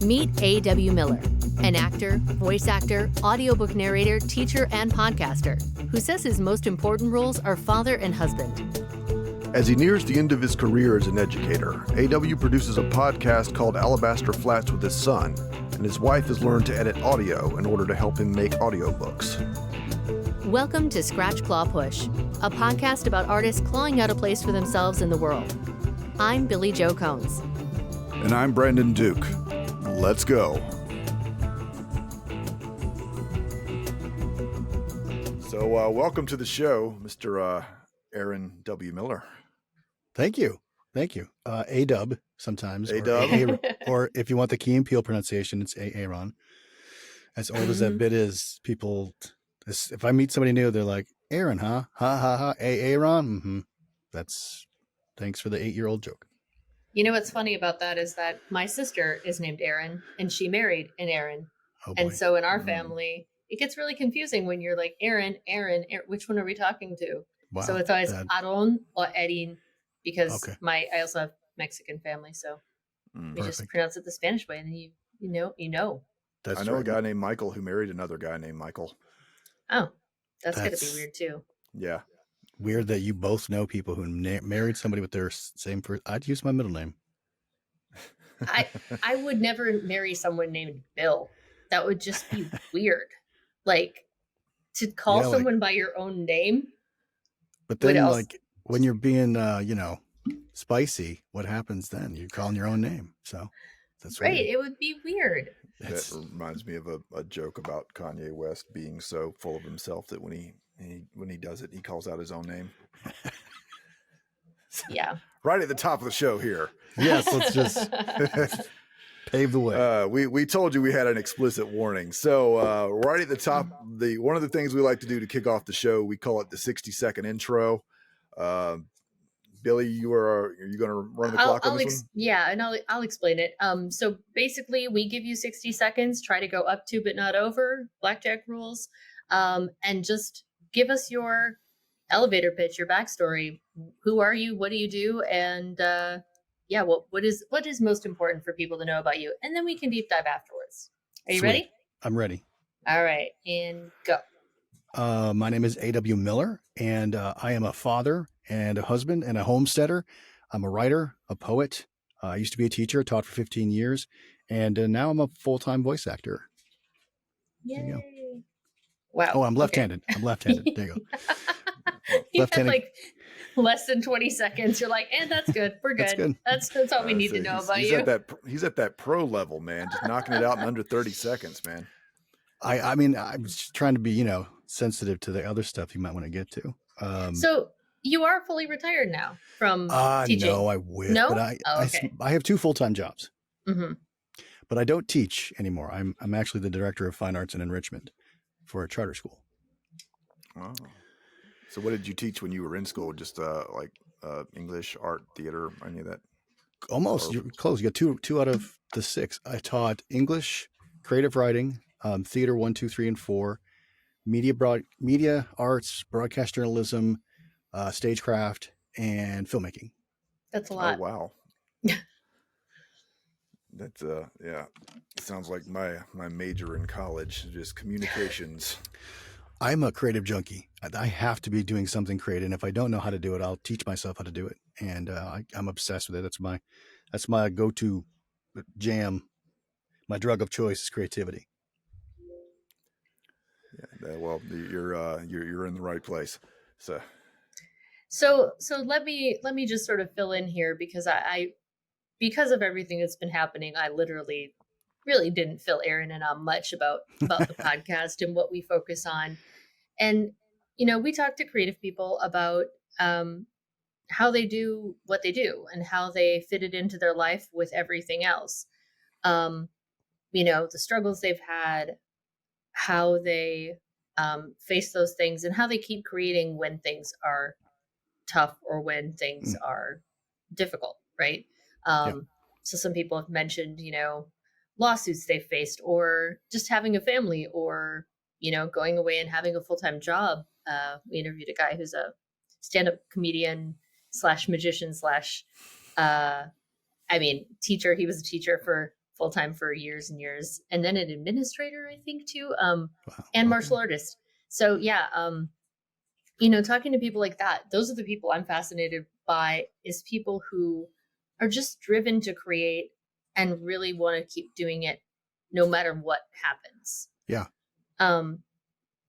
Meet A.W. Miller, an actor, voice actor, audiobook narrator, teacher, and podcaster who says his most important roles are father and husband. As he nears the end of his career as an educator, A.W. produces a podcast called Alabaster Flats with his son, and his wife has learned to edit audio in order to help him make audiobooks. Welcome to Scratch Claw Push, a podcast about artists clawing out a place for themselves in the world. I'm Billy Jo Cones. And I'm Brandon Duke. Let's go. So welcome to the show, Mr. Aaron W. Miller. Thank you. A-dub sometimes. A-dub. Or if you want the Key and Peele pronunciation, it's A-Aaron. As old as that bit is, people, if I meet somebody new, they're like, Aaron, huh? Ha, ha, ha. A-Aaron? Mm-hmm. That's, thanks for the 8-year-old joke. You know what's funny about that is that my sister is named Erin, and she married an Aaron. Oh, boy. And so in our family, it gets really confusing when you're like, Aaron, which one are we talking to? Wow, so it's always Aaron or Erin, because I also have Mexican family, so we just pronounce it the Spanish way, and then you know. I know a guy named Michael who married another guy named Michael. Oh, that's gonna be weird too. Yeah. Weird that you both know people who married somebody with their same first. I'd use my middle name. I would never marry someone named Bill. That would just be weird. Like, to call someone by your own name. But then, like, when you're being, spicy, what happens then? You're calling your own name. So that's right. Weird. It would be weird. That reminds me of a joke about Kanye West being so full of himself that when he does it, he calls out his own name. Yeah. Right at the top of the show here. Yes, let's just pave the way. We told you we had an explicit warning. So right at the top, one of the things we like to do to kick off the show, we call it the 60-second intro. Billy, are you going to run the clock on this one? Yeah, and I'll explain it. So basically, we give you 60 seconds. Try to go up to but not over. Blackjack rules. And just give us your elevator pitch, your backstory. Who are you? What do you do? And what is most important for people to know about you? And then we can deep dive afterwards. Are you ready? I'm ready. All right, and go. My name is A.W. Miller, and I am a father and a husband and a homesteader. I'm a writer, a poet. I used to be a teacher, taught for 15 years, and now I'm a full-time voice actor. Yay. There you go. Wow. Oh, I'm left-handed. Okay. I'm left-handed. There you go. You had like less than 20 seconds. You're like, and that's good. We're good. That's good. That's all we need to know about you. He's at that pro level, man. Just knocking it out in under 30 seconds, man. I mean, I'm just trying to be, sensitive to the other stuff you might want to get to. So you are fully retired now from teaching? No, I wish. No? But I have 2 full-time jobs. Mm-hmm. But I don't teach anymore. I'm actually the director of fine arts and enrichment for a charter school. Oh. So what did you teach when you were in school? Just English, art, theater, any of that? Almost. You're close. You got two out of the 6. I taught English, creative writing, theater 1, 2, 3, and 4, media arts, broadcast journalism, stagecraft, and filmmaking. That's a lot. Oh, wow. That's sounds like my major in college, just communications. I'm a creative junkie. I have to be doing something creative, and if I don't know how to do it, I'll teach myself how to do it. And I'm obsessed with it. That's my go-to jam. My drug of choice is creativity. Yeah, well, you're in the right place. So let me just sort of fill in here, because because of everything that's been happening, I literally really didn't fill Aaron in on much about the podcast and what we focus on. And, we talk to creative people about how they do what they do and how they fit it into their life with everything else. The struggles they've had, how they face those things, and how they keep creating when things are tough or when things are difficult, right? So some people have mentioned, lawsuits they've faced, or just having a family, or, going away and having a full-time job. We interviewed a guy who's a stand-up comedian / magician / teacher. He was a teacher for full time for years and years, and then an administrator, I think, too, Wow. and Okay. martial artist. So yeah, talking to people like that, those are the people I'm fascinated by, is people who are just driven to create and really want to keep doing it no matter what happens. Yeah.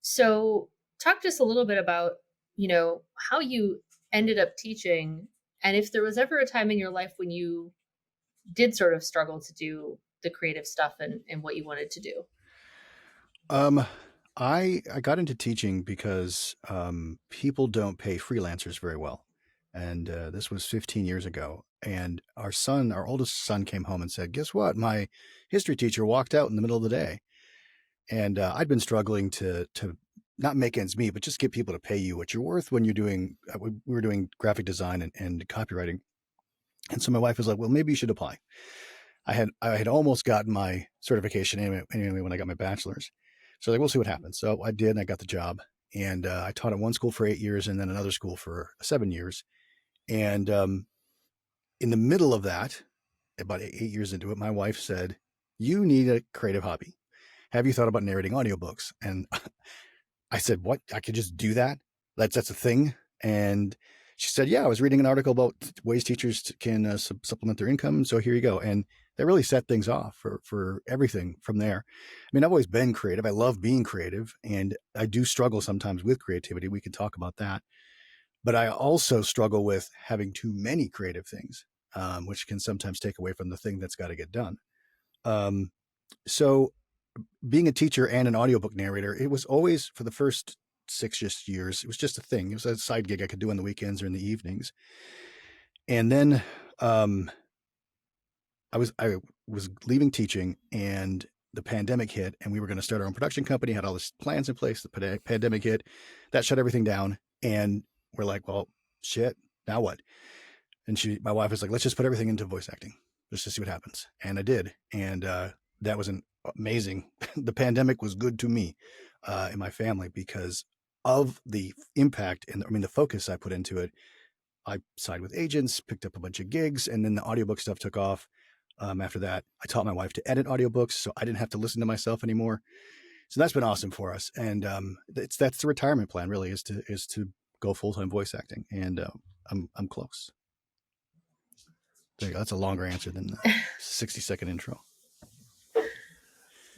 So talk to us a little bit about, how you ended up teaching, and if there was ever a time in your life when you did sort of struggle to do the creative stuff and what you wanted to do. I got into teaching because people don't pay freelancers very well. And this was 15 years ago. And our oldest son came home and said, guess what? My history teacher walked out in the middle of the day. And I'd been struggling to not make ends meet, but just get people to pay you what you're worth when you're doing, we were doing graphic design and copywriting. And so my wife was like, well, maybe you should apply. I had almost gotten my certification anyway when I got my bachelor's. So like, we'll see what happens. So I did, and I got the job. And I taught at one school for 8 years and then another school for 7 years. And in the middle of that, about 8 years into it, my wife said, you need a creative hobby. Have you thought about narrating audiobooks? And I said, what? I could just do that? That's a thing? And she said, yeah, I was reading an article about ways teachers can supplement their income. So here you go. And that really set things off for everything from there. I mean, I've always been creative. I love being creative, and I do struggle sometimes with creativity. We can talk about that. But I also struggle with having too many creative things, which can sometimes take away from the thing that's got to get done. So being a teacher and an audiobook narrator, it was always, for the first 6 years, it was just a thing. It was a side gig I could do on the weekends or in the evenings. And then I was leaving teaching, and the pandemic hit, and we were going to start our own production company, had all these plans in place. The pandemic hit, that shut everything down. And we're like, well, shit, now what? And my wife was like, let's just put everything into voice acting just to see what happens. And I did. And that was amazing. The pandemic was good to me and my family because of the impact and the focus I put into it. I sided with agents, picked up a bunch of gigs, and then the audiobook stuff took off. After that, I taught my wife to edit audiobooks, so I didn't have to listen to myself anymore. So that's been awesome for us. And that's the retirement plan, really, is to go full-time voice acting. And I'm close. There you go. That's a longer answer than the 60-second intro.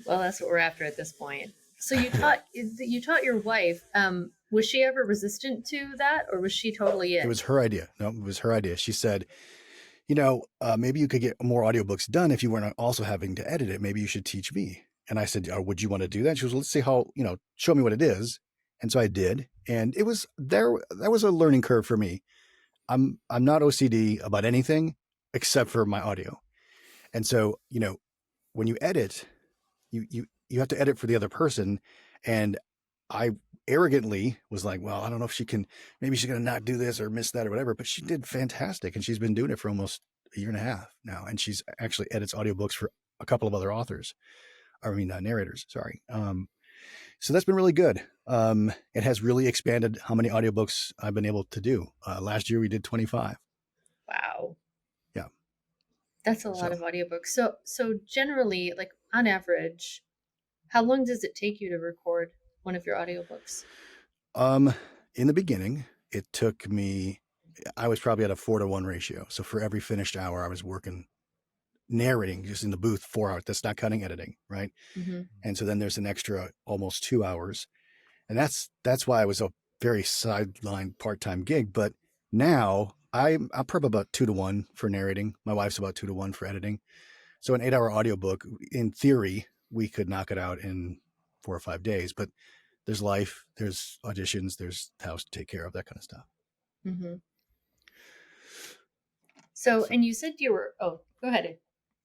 Well, that's what we're after at this point. So you taught your wife. Was she ever resistant to that, or was she totally in? It was her idea. No, it was her idea. She said, maybe you could get more audiobooks done if you weren't also having to edit it. Maybe you should teach me. And I said, would you want to do that? She was, let's see how, show me what it is. And so I did. And it was that was a learning curve for me. I'm not OCD about anything except for my audio. And so, when you edit, you have to edit for the other person. And I arrogantly was like, well, I don't know if maybe she's going to not do this or miss that or whatever, but she did fantastic. And she's been doing it for almost a year and a half now. And she's actually edits audiobooks for a couple of other narrators. Sorry. So that's been really good. It has really expanded how many audiobooks I've been able to do. Last year we did 25. Wow. Yeah. That's a lot of audiobooks. So generally, like on average, how long does it take you to record one of your audiobooks? In the beginning, it took me, I was probably at a 4-to-1 ratio. So for every finished hour, I was working, narrating just in the booth 4 hours. That's not cutting editing, right? Mm-hmm. And so then there's an extra almost 2 hours. And that's why I was a very sideline part-time gig. But now I'm probably about 2-to-1 for narrating. My wife's about 2-to-1 for editing. So an 8-hour audiobook, in theory, we could knock it out in 4 or 5 days, but there's life, there's auditions, there's house to take care of, that kind of stuff. Mm-hmm. So, and you said go ahead.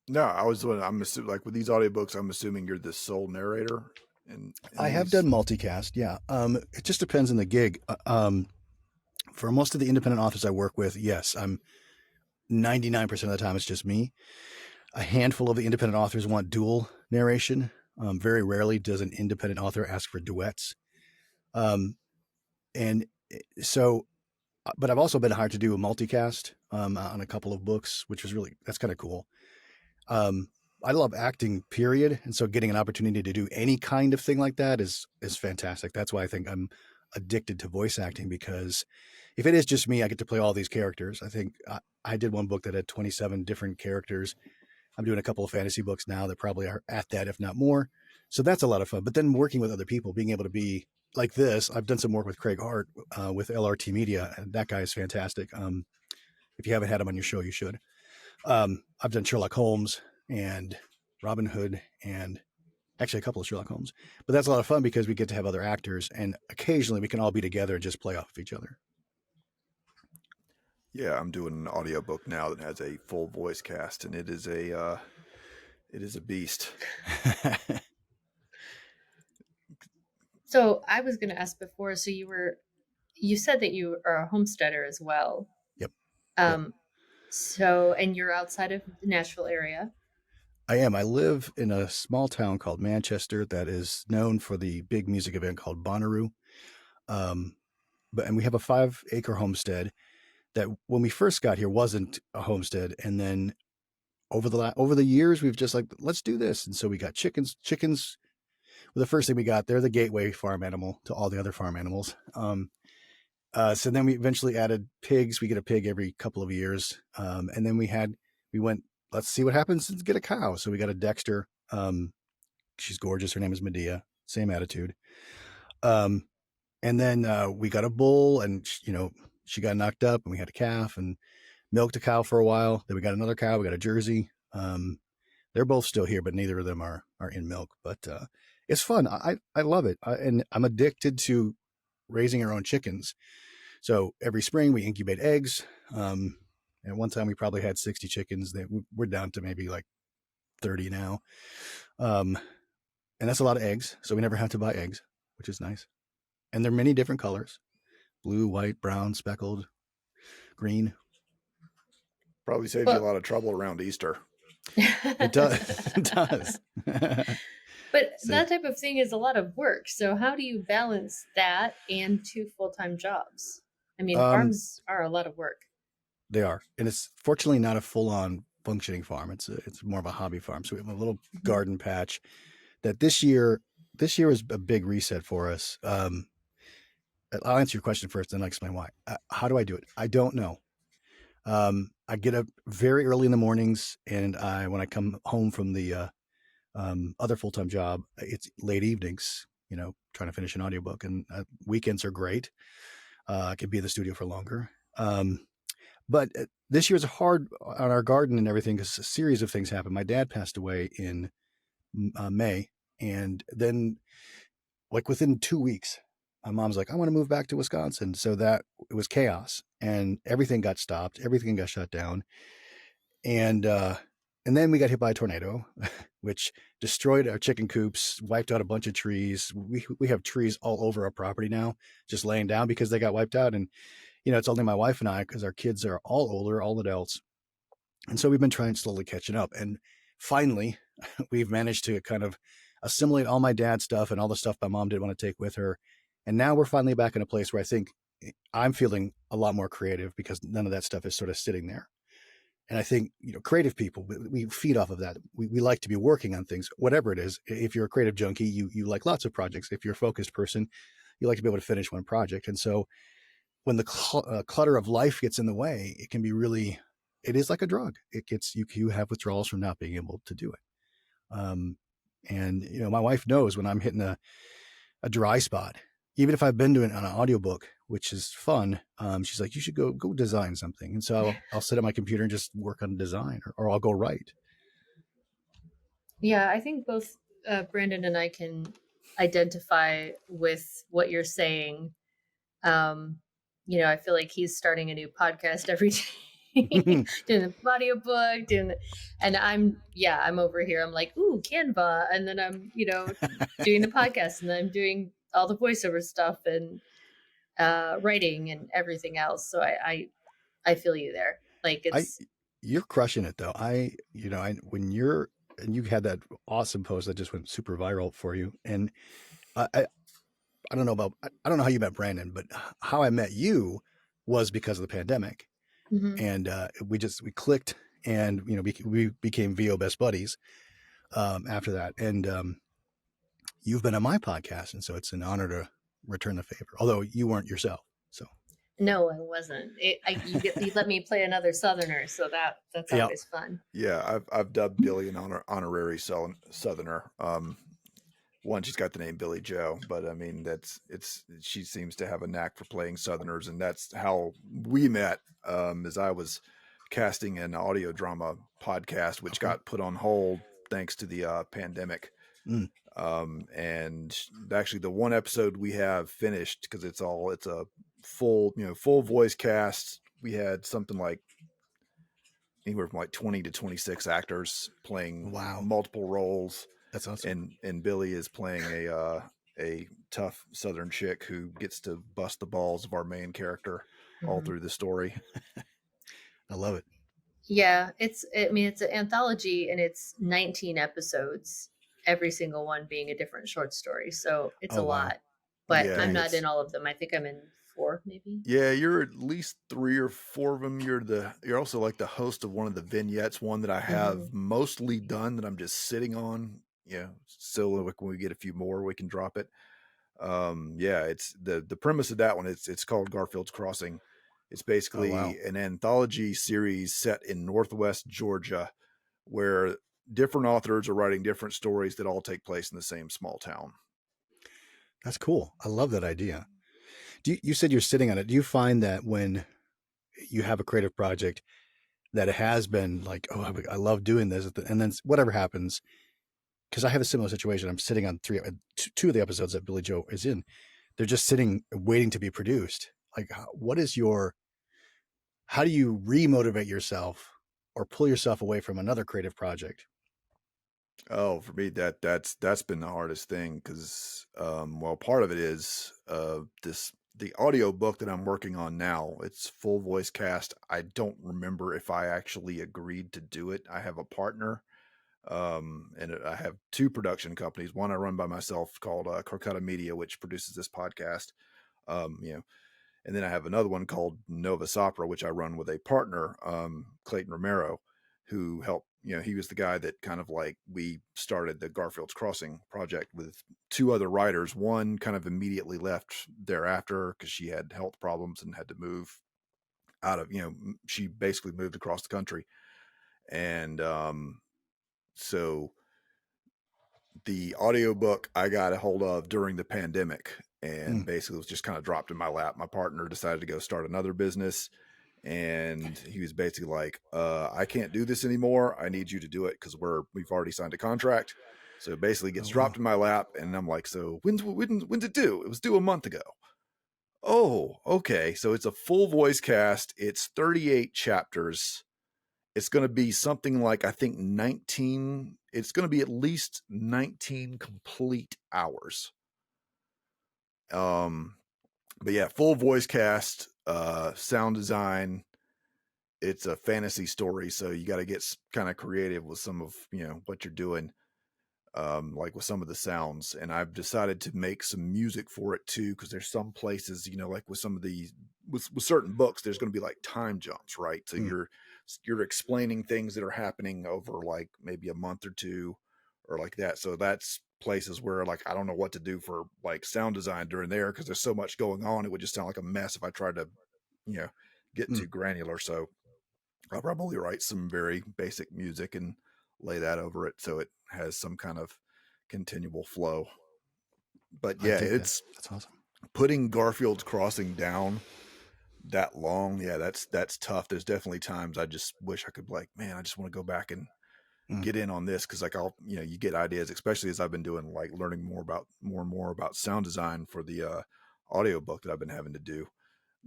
No, I'm assuming, like with these audiobooks, I'm assuming you're the sole narrator. And I have done multicast. Yeah. It just depends on the gig. For most of the independent authors I work with, yes, I'm 99% of the time it's just me. A handful of the independent authors want dual narration. Very rarely does an independent author ask for duets. And so, but I've also been hired to do a multicast on a couple of books, which was that's kind of cool. I love acting, period. And so getting an opportunity to do any kind of thing like that is fantastic. That's why I think I'm addicted to voice acting, because if it is just me, I get to play all these characters. I think I did one book that had 27 different characters. I'm doing a couple of fantasy books now that probably are at that, if not more. So that's a lot of fun. But then working with other people, being able to be like this, I've done some work with Craig Hart with LRT Media, and that guy is fantastic. If you haven't had him on your show, you should. I've done Sherlock Holmes and Robin Hood and actually a couple of Sherlock Holmes. But that's a lot of fun because we get to have other actors, and occasionally we can all be together and just play off of each other. Yeah, I'm doing an audiobook now that has a full voice cast, and it is a beast. So I was going to ask before, so you said that you are a homesteader as well. Yep. So, and you're outside of the Nashville area. I am. I live in a small town called Manchester that is known for the big music event called Bonnaroo. And we have a 5-acre homestead that when we first got here wasn't a homestead. And then over the years, we've just like, let's do this. And so we got chickens. Chickens were the first thing we got. They're the gateway farm animal to all the other farm animals. So then we eventually added pigs. We get a pig every couple of years. And then we went, let's see what happens and get a cow. So we got a Dexter. She's gorgeous. Her name is Medea. Same attitude. And then we got a bull, and she got knocked up, and we had a calf and milked a cow for a while. Then we got another cow. We got a Jersey. They're both still here, but neither of them are in milk. But it's fun. I love it. And I'm addicted to raising our own chickens. So every spring we incubate eggs. At one time we probably had 60 chickens. We're down to maybe like 30 now. And that's a lot of eggs. So we never have to buy eggs, which is nice. And they're many different colors: blue, white, brown, speckled, green. Probably saves you a lot of trouble around Easter. It does. It does. But that type of thing is a lot of work. So how do you balance that and 2 full-time jobs? I mean, farms are a lot of work. They are. And it's fortunately not a full-on functioning farm. It's more of a hobby farm. So we have a little garden patch that this year was a big reset for us. I'll answer your question first, then I'll explain why. How do I do it? I don't know. I get up very early in the mornings, and when I come home from the other full-time job, it's late evenings, trying to finish an audiobook, and weekends are great. I could be in the studio for longer. But this year's hard on our garden and everything because a series of things happened. My dad passed away in May, and then like within 2 weeks, my mom's like, I want to move back to Wisconsin. So that it was chaos, and everything got stopped. Everything got shut down. And then we got hit by a tornado, which destroyed our chicken coops, wiped out a bunch of trees. We have trees all over our property now, just laying down because they got wiped out. And, it's only my wife and I, because our kids are all older, all adults. And so we've been trying slowly catching up. And finally, we've managed to kind of assimilate all my dad's stuff and all the stuff my mom didn't want to take with her. And now we're finally back in a place where I think I'm feeling a lot more creative because none of that stuff is sort of sitting there. And I think, creative people, we feed off of that. We like to be working on things, whatever it is. If you're a creative junkie, you like lots of projects. If you're a focused person, you like to be able to finish one project. And so when the clutter of life gets in the way, it can be it is like a drug. It gets, you have withdrawals from not being able to do it. And my wife knows when I'm hitting a dry spot, even if I've been doing it on an audiobook, which is fun. She's like, you should go design something. And so I'll sit at my computer and just work on design, or I'll go write. Yeah, I think both Brandon and I can identify with what you're saying. I feel like he's starting a new podcast every day, doing the audiobook, and I'm over here. I'm like, ooh, Canva. And then I'm, doing the podcast, and then I'm doing all the voiceover stuff and writing and everything else. So I feel you there. Like you're crushing it though. When you had that awesome post that just went super viral for you. And I don't know how you met Brandon, but how I met you was because of the pandemic. Mm-hmm. And we clicked, and we became VO best buddies. after that. And you've been on my podcast, and so it's an honor to return the favor. Although you weren't yourself, so No, I wasn't. You let me play another Southerner, so that's yeah. always fun. Yeah, I've dubbed Billy an honorary Southerner. One, she's got the name Billy Joe, but I mean she seems to have a knack for playing Southerners, and that's how we met. As I was casting an audio drama podcast, which got put on hold thanks to the pandemic. Mm. And actually, the one episode we have finished, because it's a full voice cast. We had something like anywhere from like 20 to 26 actors playing multiple roles. That's awesome. And Billy is playing a tough Southern chick who gets to bust the balls of our main character all through the story. I love it. Yeah, it's an anthology, and it's 19 episodes, every single one being a different short story. So it's a lot, but Yeah, I'm not in all of them. I think I'm in 4, maybe. Yeah, you're at least 3 or 4 of them. You're also like the host of one of the vignettes, one that I have mostly done that I'm just sitting on. Yeah, so like when we get a few more, we can drop it. Yeah, it's the premise of that one. It's called Garfield's Crossing. It's basically an anthology series set in Northwest Georgia, where different authors are writing different stories that all take place in the same small town. That's cool. I love that idea. You said you're sitting on it. Do you find that when you have a creative project that it has been like, oh, I love doing this, and then whatever happens, because I have a similar situation. I'm sitting on 2 of the episodes that Billy Joe is in. They're just sitting, waiting to be produced. Like, how do you remotivate yourself or pull yourself away from another creative project? Oh, for me, that's been the hardest thing because, part of it is the audiobook that I'm working on now. It's full voice cast. I don't remember if I actually agreed to do it. I have a partner, and I have 2 production companies. One I run by myself called Corcutta Media, which produces this podcast. And then I have another one called Novus Opera, which I run with a partner, Clayton Romero, who helped. He was the guy that kind of like we started the Garfield's Crossing project with 2 other writers. One kind of immediately left thereafter because she had health problems and had to move out of, she basically moved across the country. And so the audiobook I got a hold of during the pandemic, and basically was just kind of dropped in my lap. My partner decided to go start another business, and he was basically like, I can't do this anymore. I need you to do it because we've already signed a contract. So it basically gets dropped in my lap, and I'm like, so when's it due? It was due a month ago. Oh, okay. So it's a full voice cast. It's 38 chapters. It's going to be something like, I think 19. It's going to be at least 19 complete hours. But yeah, full voice cast, sound design. It's a fantasy story, so you got to get kind of creative with some of what you're doing, like with some of the sounds. And I've decided to make some music for it too, because there's some places, like with some of these with certain books, there's going to be like time jumps, right? So you're explaining things that are happening over like maybe a month or 2, or like that. So that's places where like I don't know what to do for like sound design during there because there's so much going on. It would just sound like a mess if I tried to, get too granular. So I'll probably write some very basic music and lay that over it so it has some kind of continual flow. But yeah, that's awesome. Putting Garfield's Crossing down that long. Yeah, that's tough. There's definitely times I just wish I could like, man, I just want to go back and get in on this because like you get ideas, especially as I've been doing like learning more and more about sound design for the audiobook that I've been having to do.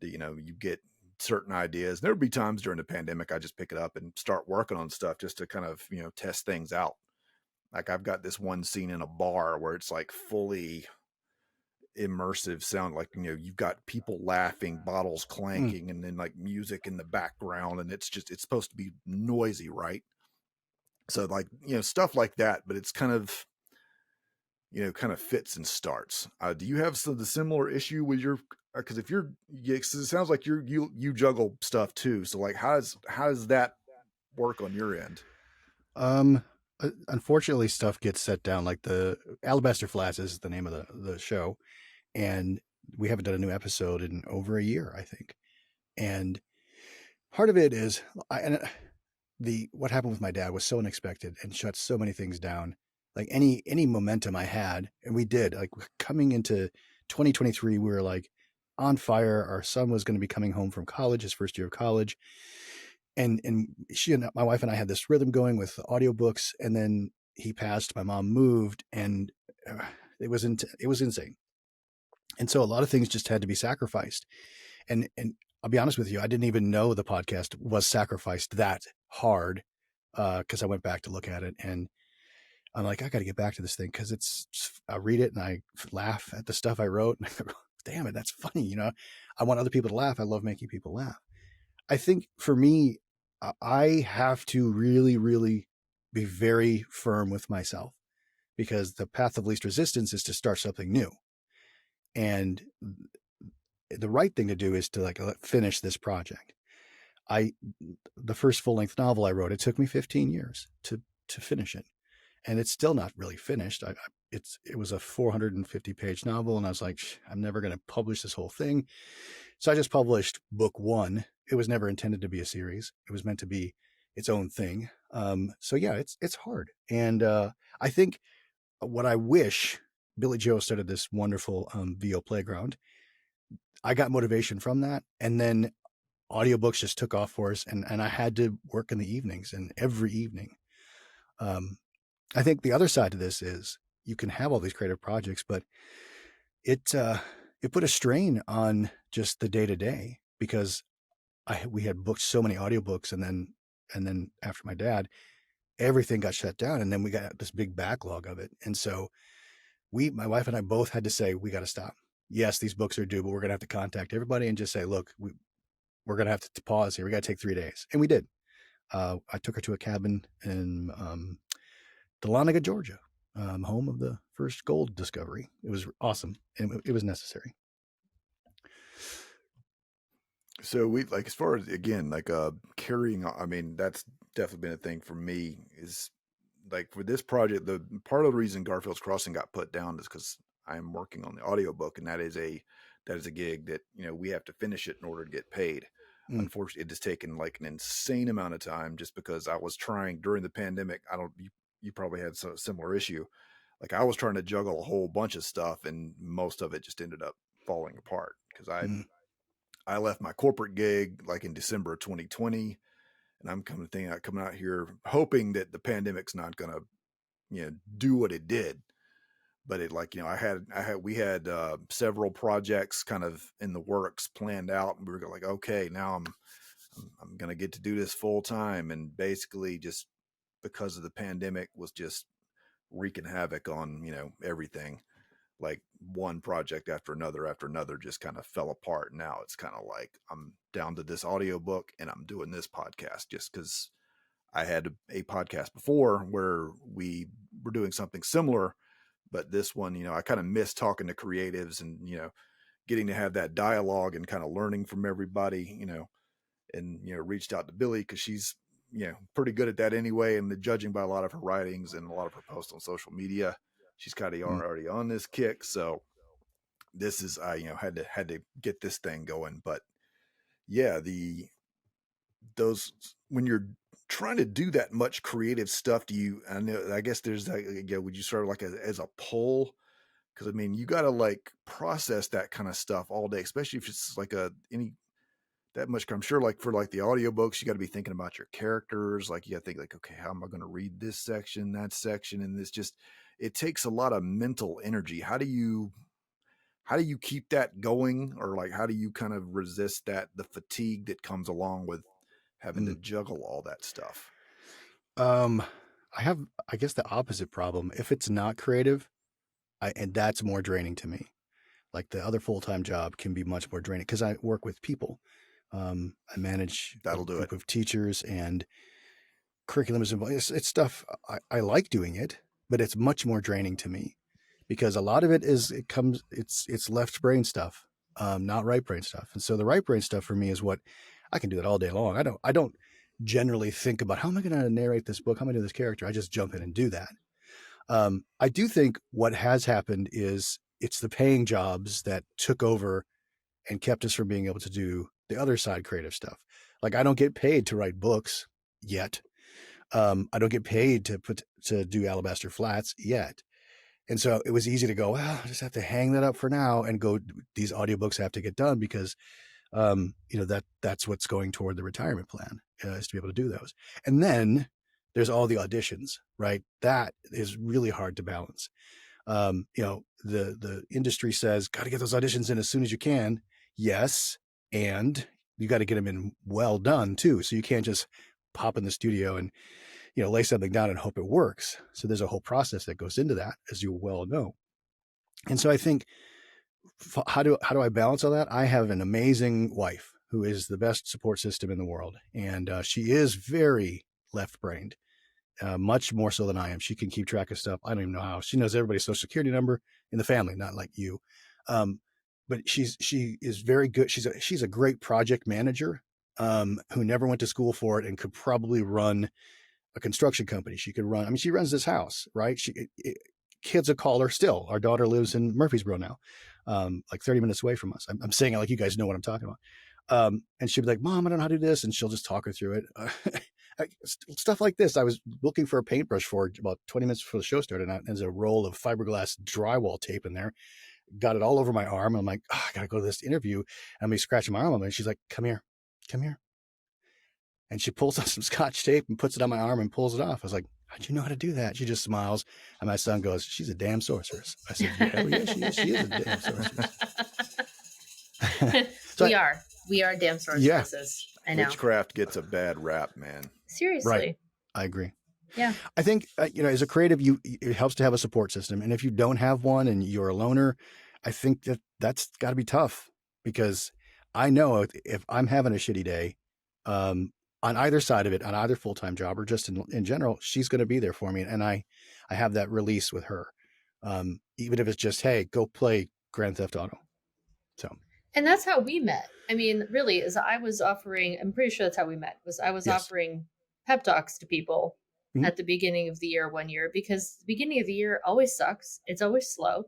You get certain ideas. There would be times during the pandemic I just pick it up and start working on stuff just to kind of test things out. Like I've got this one scene in a bar where it's like fully immersive sound, like you've got people laughing, bottles clanking, and then like music in the background, and it's supposed to be noisy, right? So like stuff like that, but it's kind of fits and starts. Do you have the similar issue with your? Because if it sounds like you juggle stuff too. So like, how does that work on your end? unfortunately, stuff gets set down. Like the Alabaster Flats is the name of the show, and we haven't done a new episode in over a year, I think. And part of it is, what happened with my dad was so unexpected and shut so many things down. Like any momentum I had, and we did. Like coming into 2023, we were like on fire. Our son was going to be coming home from college, his first year of college, and she and my wife and I had this rhythm going with audiobooks, and then he passed. My mom moved, and it was insane. And so a lot of things just had to be sacrificed. And I'll be honest with you, I didn't even know the podcast was sacrificed that hard, because I went back to look at it, and I'm like, I got to get back to this thing, because I read it and I laugh at the stuff I wrote. And I go, damn it, that's funny. I want other people to laugh. I love making people laugh. I think for me, I have to really, really be very firm with myself, because the path of least resistance is to start something new. And the right thing to do is to finish this project. The first full-length novel I wrote, it took me 15 years to finish it, and it's still not really finished. It was a 450-page novel, and I was like, I'm never going to publish this whole thing. So I just published book 1. It was never intended to be a series. It was meant to be its own thing. So yeah, it's hard. And I think what I wish, Billy Joe started this wonderful VO Playground. I got motivation from that, and then audiobooks just took off for us, and I had to work in the evenings, and every evening. I think the other side to this is you can have all these creative projects, but it put a strain on just the day-to-day, because we had booked so many audiobooks, and then after my dad, everything got shut down, and then we got this big backlog of it. And so my wife and I both had to say, we got to stop. Yes, these books are due, but we're going to have to contact everybody and just say, look, we're going to have to pause here. We got to take 3 days. And we did. I took her to a cabin in Dahlonega, Georgia, home of the first gold discovery. It was awesome, and it was necessary. So we as far as, again, carrying on, I mean, that's definitely been a thing for me, is for this project, the part of the reason Garfield's Crossing got put down is because I'm working on the audiobook, and that is a gig that, we have to finish it in order to get paid. Unfortunately, it has taken an insane amount of time, just because I was trying during the pandemic. You probably had a similar issue. I was trying to juggle a whole bunch of stuff, and most of it just ended up falling apart, because I left my corporate gig in December of 2020, and I'm coming out here hoping that the pandemic's not going to, do what it did. But it we had several projects kind of in the works planned out, and we were like, okay, now I'm going to get to do this full time. And basically, just because of the pandemic, was just wreaking havoc on, everything. One project after another just kind of fell apart. Now it's kind of I'm down to this audiobook, and I'm doing this podcast just because I had a podcast before where we were doing something similar. But this one, I kind of miss talking to creatives, and, getting to have that dialogue and kind of learning from everybody, and, reached out to Billy, because she's, pretty good at that anyway. And judging by a lot of her writings and a lot of her posts on social media, she's kind of already on this kick. So this is, I, had to get this thing going. But yeah, when you're trying to do that much creative stuff, I guess there's would you sort of as a pull? Because I mean, you got to process that kind of stuff all day, especially if it's any that much. I'm sure for the audiobooks, you got to be thinking about your characters. You got to think okay, how am I going to read this section, that section? And it takes a lot of mental energy. How do you keep that going? Or how do you kind of resist the fatigue that comes along with having to juggle all that stuff? I have, I guess, the opposite problem. If it's not creative, and that's more draining to me. The other full-time job can be much more draining, because I work with people. I manage a group of teachers, and curriculum is involved. It's stuff I like doing it, but it's much more draining to me, because a lot of it it's left brain stuff, not right brain stuff. And so the right brain stuff for me is what I can do it all day long. I don't generally think about how am I going to narrate this book? How am I going to do this character? I just jump in and do that. I do think what has happened is it's the paying jobs that took over and kept us from being able to do the other side creative stuff. Like I don't get paid to write books yet. I don't get paid to do Alabaster Flats yet. And so it was easy to go, well, I just have to hang that up for now and go, these audiobooks have to get done because, that's what's going toward the retirement plan is to be able to do those. And then there's all the auditions, right? That is really hard to balance. The industry says, got to get those auditions in as soon as you can. Yes. And you got to get them in well done too. So you can't just pop in the studio and, lay something down and hope it works. So there's a whole process that goes into that, as you well know. And so I think, how do I balance all that? I have an amazing wife who is the best support system in the world. And she is very left-brained, much more so than I am. She can keep track of stuff. I don't even know how. She knows everybody's social security number in the family, not like you. But she is very good. She's a great project manager who never went to school for it and could probably run a construction company. She could run, she runs this house, right? Kids will call her still. Our daughter lives in Murfreesboro now, like 30 minutes away from us. I'm saying it like you guys know what I'm talking about. And she'd be like, Mom, I don't know how to do this. And she'll just talk her through it. Stuff like this. I was looking for a paintbrush for about 20 minutes before the show started. And there's a roll of fiberglass drywall tape in there. Got it all over my arm. I'm like, I got to go to this interview. And I'm scratching my arm. And she's like, come here. And she pulls out some Scotch tape and puts it on my arm and pulls it off. I was like, how'd you know how to do that? She just smiles. And my son goes, she's a damn sorceress. I said, hell yeah, she is. She is a damn sorceress. So we are damn sorceresses. Yeah. I know. Witchcraft gets a bad rap, man. Seriously. Right. I agree. Yeah. I think, as a creative, it helps to have a support system. And if you don't have one and you're a loner, I think that's got to be tough, because I know if I'm having a shitty day, on either side of it, on either full-time job or just in general, she's going to be there for me. And I have that release with her. Even if it's just, hey, go play Grand Theft Auto. So. And that's how we met. I mean, really, is I was offering, I'm pretty sure that's how we met, was I was offering pep talks to people at the beginning of the year one year, because the beginning of the year always sucks. It's always slow.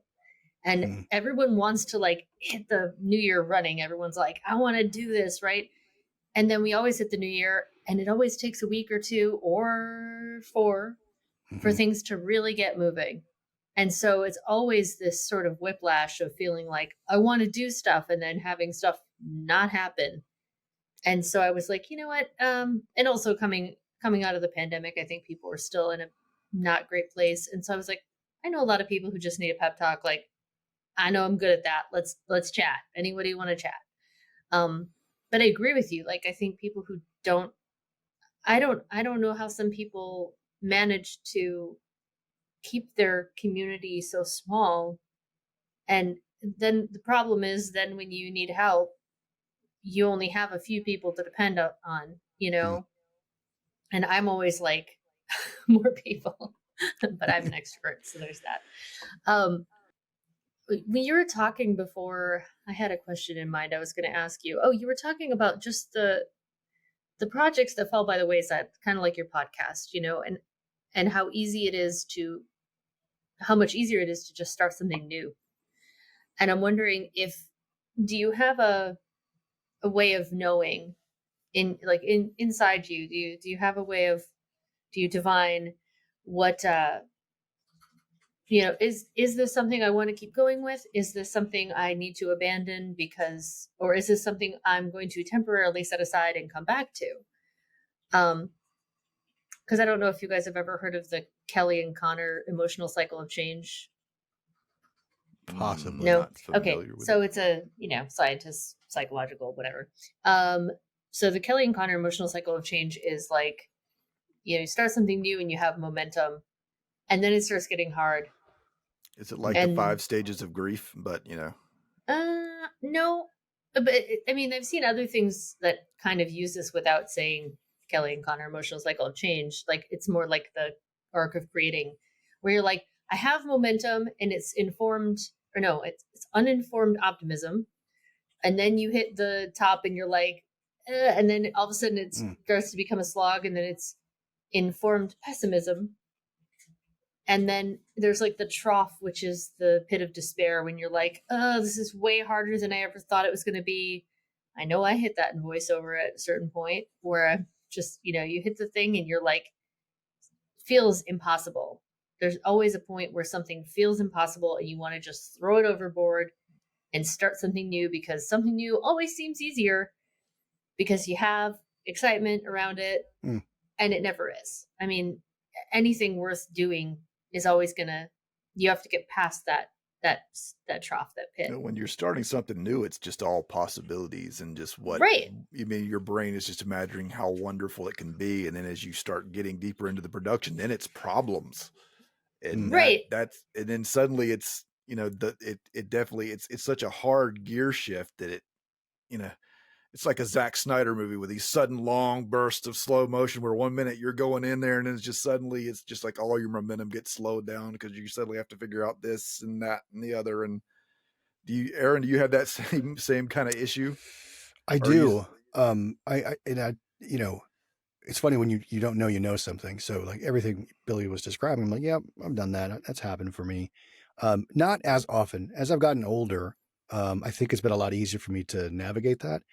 And everyone wants to like hit the new year running. Everyone's like, I want to do this, right? And then we always hit the new year, and it always takes a week or two or 4 for things to really get moving. And so it's always this sort of whiplash of feeling like I want to do stuff and then having stuff not happen. And so I was like, you know what? And also coming out of the pandemic, I think people were still in a not great place. And so I was like, I know a lot of people who just need a pep talk. Like, I know I'm good at that. Let's chat. Anybody want to chat? But I agree with you. Like, I think people who I don't know how some people manage to keep their community so small. And then the problem is then when you need help, you only have a few people to depend on, and I'm always like, more people, but I'm an extrovert. So there's that. When you were talking before, I had a question in mind I was going to ask you. Oh, you were talking about just the projects that fell by the wayside, kind of like your podcast, and how much easier it is to just start something new. And I'm wondering do you have a way of knowing inside you, do you have a way of, do you divine what, is this something I want to keep going with? Is this something I need to abandon or is this something I'm going to temporarily set aside and come back to? Because I don't know if you guys have ever heard of the Kelly and Connor emotional cycle of change. Possibly. No. Okay. So it's a, scientist, psychological, whatever. So the Kelly and Connor emotional cycle of change is like, you start something new and you have momentum, and then it starts getting hard. Is it like the 5 stages of grief? But no, but I've seen other things that kind of use this without saying Kelly and Connor emotional cycle of change. Like, it's more like the arc of creating, where you're like, I have momentum and it's uninformed optimism. And then you hit the top and you're like, and then all of a sudden it Mm. starts to become a slog, and then it's informed pessimism. And then there's like the trough, which is the pit of despair when you're like, oh, this is way harder than I ever thought it was going to be. I know I hit that in voiceover at a certain point where I'm just, you hit the thing and you're like, feels impossible. There's always a point where something feels impossible and you want to just throw it overboard and start something new, because something new always seems easier because you have excitement around it. Mm. And it never is. I mean, anything worth doing is always gonna, you have to get past that trough, that pit. When you're starting something new, it's just all possibilities and just what Right. you mean. Your brain is just imagining how wonderful it can be, and then as you start getting deeper into the production, then it's problems, and Right. that's and then suddenly it's it definitely it's such a hard gear shift that it's like a Zack Snyder movie with these sudden long bursts of slow motion where 1 minute you're going in there and then it's just suddenly it's just like all your momentum gets slowed down because you suddenly have to figure out this and that and the other. And Aaron, do you have that same kind of issue? I do. It's funny when you don't know something. So like everything Billy was describing, I'm like, yeah, I've done that. That's happened for me. Not as often as I've gotten older. I think it's been a lot easier for me to navigate that.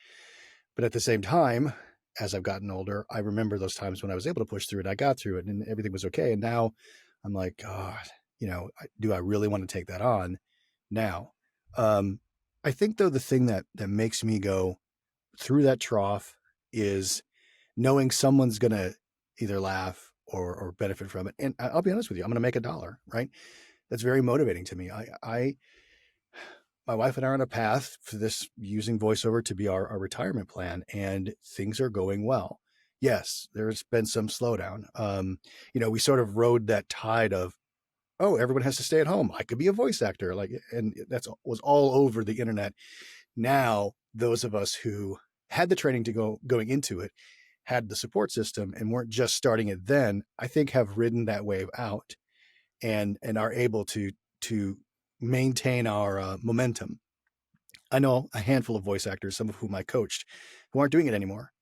But at the same time, as I've gotten older, I remember those times when I was able to push through it. I got through it and everything was okay. And now I'm like, God, do I really want to take that on now? I think though, the thing that makes me go through that trough is knowing someone's going to either laugh or benefit from it. And I'll be honest with you, I'm going to make $1, right? That's very motivating to me. My wife and I are on a path for this, using voiceover to be our retirement plan, and things are going well. Yes, there's been some slowdown. We sort of rode that tide of, oh, everyone has to stay at home. I could be a voice actor, and was all over the internet. Now, those of us who had the training going into it, had the support system, and weren't just starting it then, I think have ridden that wave out, and are able to maintain our momentum. I know a handful of voice actors, some of whom I coached, who aren't doing it anymore,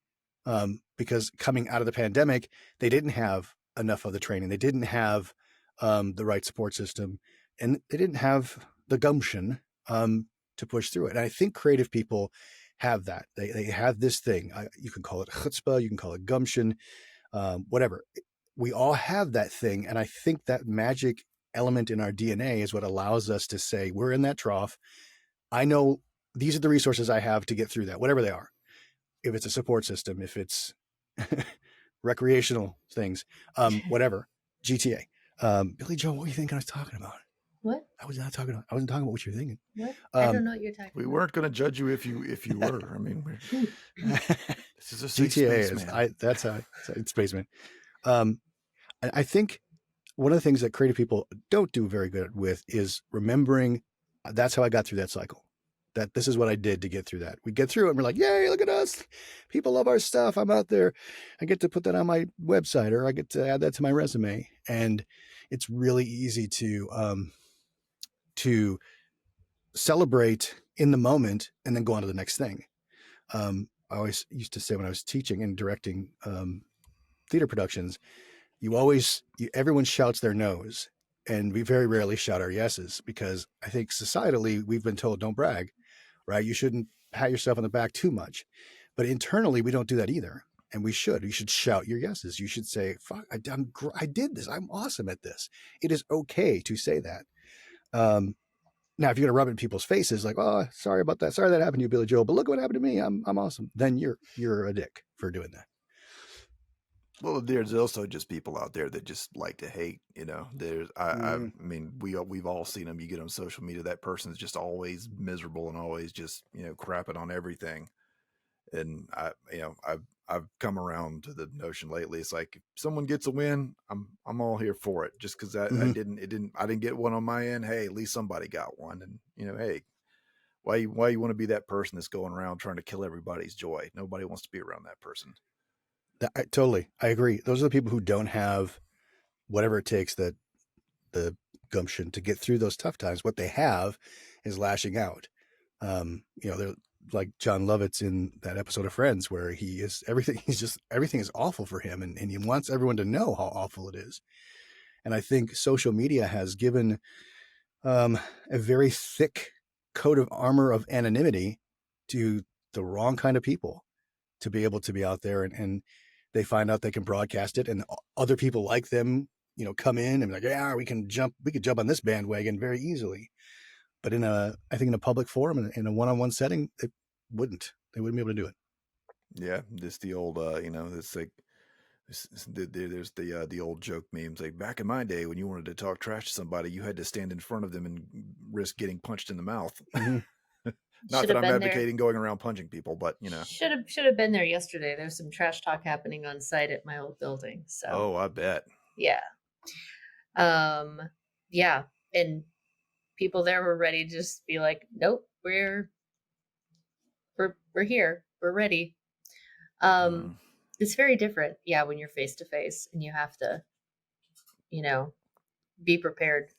because coming out of the pandemic, they didn't have enough of the training. They didn't have the right support system, and they didn't have the gumption to push through it. And I think creative people have that. They have this thing. You can call it chutzpah, you can call it gumption, whatever. We all have that thing. And I think that magic element in our DNA is what allows us to say, we're in that trough. I know these are the resources I have to get through that, whatever they are. If it's a support system, if it's recreational things, whatever, GTA. Billy Joe, what do you think I was talking about? What? I wasn't talking about what you're thinking. What? I don't know what you're talking We about. weren't going to judge you if you were. I mean, this is a safe GTA space, is, man. that's how it's Spaceman. I think one of the things that creative people don't do very good with is remembering that's how I got through that cycle. That this is what I did to get through that. We get through it and we're like, yay, look at us. People love our stuff. I'm out there. I get to put that on my website, or I get to add that to my resume. And it's really easy to celebrate in the moment and then go on to the next thing. I always used to say when I was teaching and directing theater productions, everyone shouts their no's, and we very rarely shout our yeses, because I think societally we've been told, don't brag, right? You shouldn't pat yourself on the back too much. But internally, we don't do that either. And you should shout your yeses. You should say, fuck, I did this. I'm awesome at this. It is okay to say that. Now, if you're going to rub it in people's faces, like, oh, sorry about that. Sorry that happened to you, Billy Joel, but look what happened to me. I'm awesome. Then you're a dick for doing that. Well, there's also just people out there that just like to hate. I mean, we've all seen them. You get on social media, that person's just always miserable and always just crapping on everything. And I've come around to the notion lately. It's like, if someone gets a win, I'm all here for it. Just because I didn't get one on my end. Hey, at least somebody got one. And hey, why you want to be that person that's going around trying to kill everybody's joy? Nobody wants to be around that person. I agree. Those are the people who don't have whatever it takes, that the gumption to get through those tough times. What they have is lashing out. like John Lovitz in that episode of Friends, where everything is awful for him, and he wants everyone to know how awful it is. And I think social media has given a very thick coat of armor of anonymity to the wrong kind of people to be able to be out there, and they find out they can broadcast it, and other people like them, come in and be like, yeah, we could jump on this bandwagon very easily. But I think in a public forum, in a one-on-one setting, they wouldn't be able to do it. Yeah, just the old, it's like there's the old joke memes. Like back in my day, when you wanted to talk trash to somebody, you had to stand in front of them and risk getting punched in the mouth. Mm-hmm. Not that I'm advocating going around punching people, but should have been there yesterday. There's some trash talk happening on site at my old building. So oh, I bet. Yeah. Yeah, and people there were ready to just be like, nope, we're here, we're ready. It's very different, yeah, when you're face to face and you have to, be prepared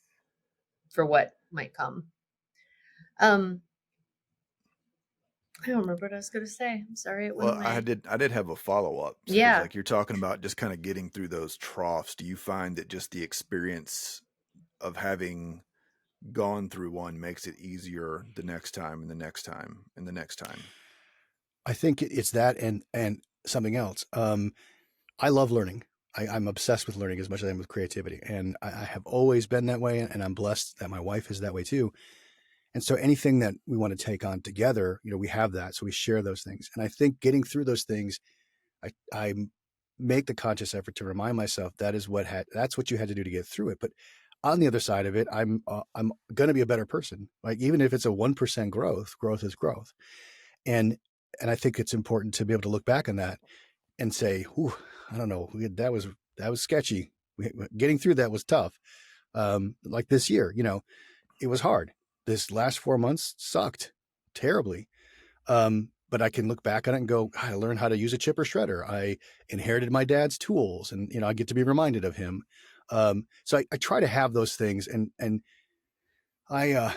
for what might come. I don't remember what I was going to say. I'm sorry. It went away. I did have a follow up. So yeah. Like you're talking about just kind of getting through those troughs. Do you find that just the experience of having gone through one makes it easier the next time and the next time and the next time? I think it's that and something else. I love learning. I'm obsessed with learning as much as I am with creativity. And I have always been that way. And I'm blessed that my wife is that way too. And so anything that we want to take on together, we have that. So we share those things. And I think getting through those things, I make the conscious effort to remind myself that's what you had to do to get through it. But on the other side of it, I'm going to be a better person. Like even if it's a 1% growth is growth. And I think it's important to be able to look back on that and say, "Ooh, I don't know, that was sketchy. Getting through that was tough." Like this year, it was hard. This last 4 months sucked terribly. But I can look back on it and go, I learned how to use a chipper shredder. I inherited my dad's tools, and I get to be reminded of him. So I try to have those things, and I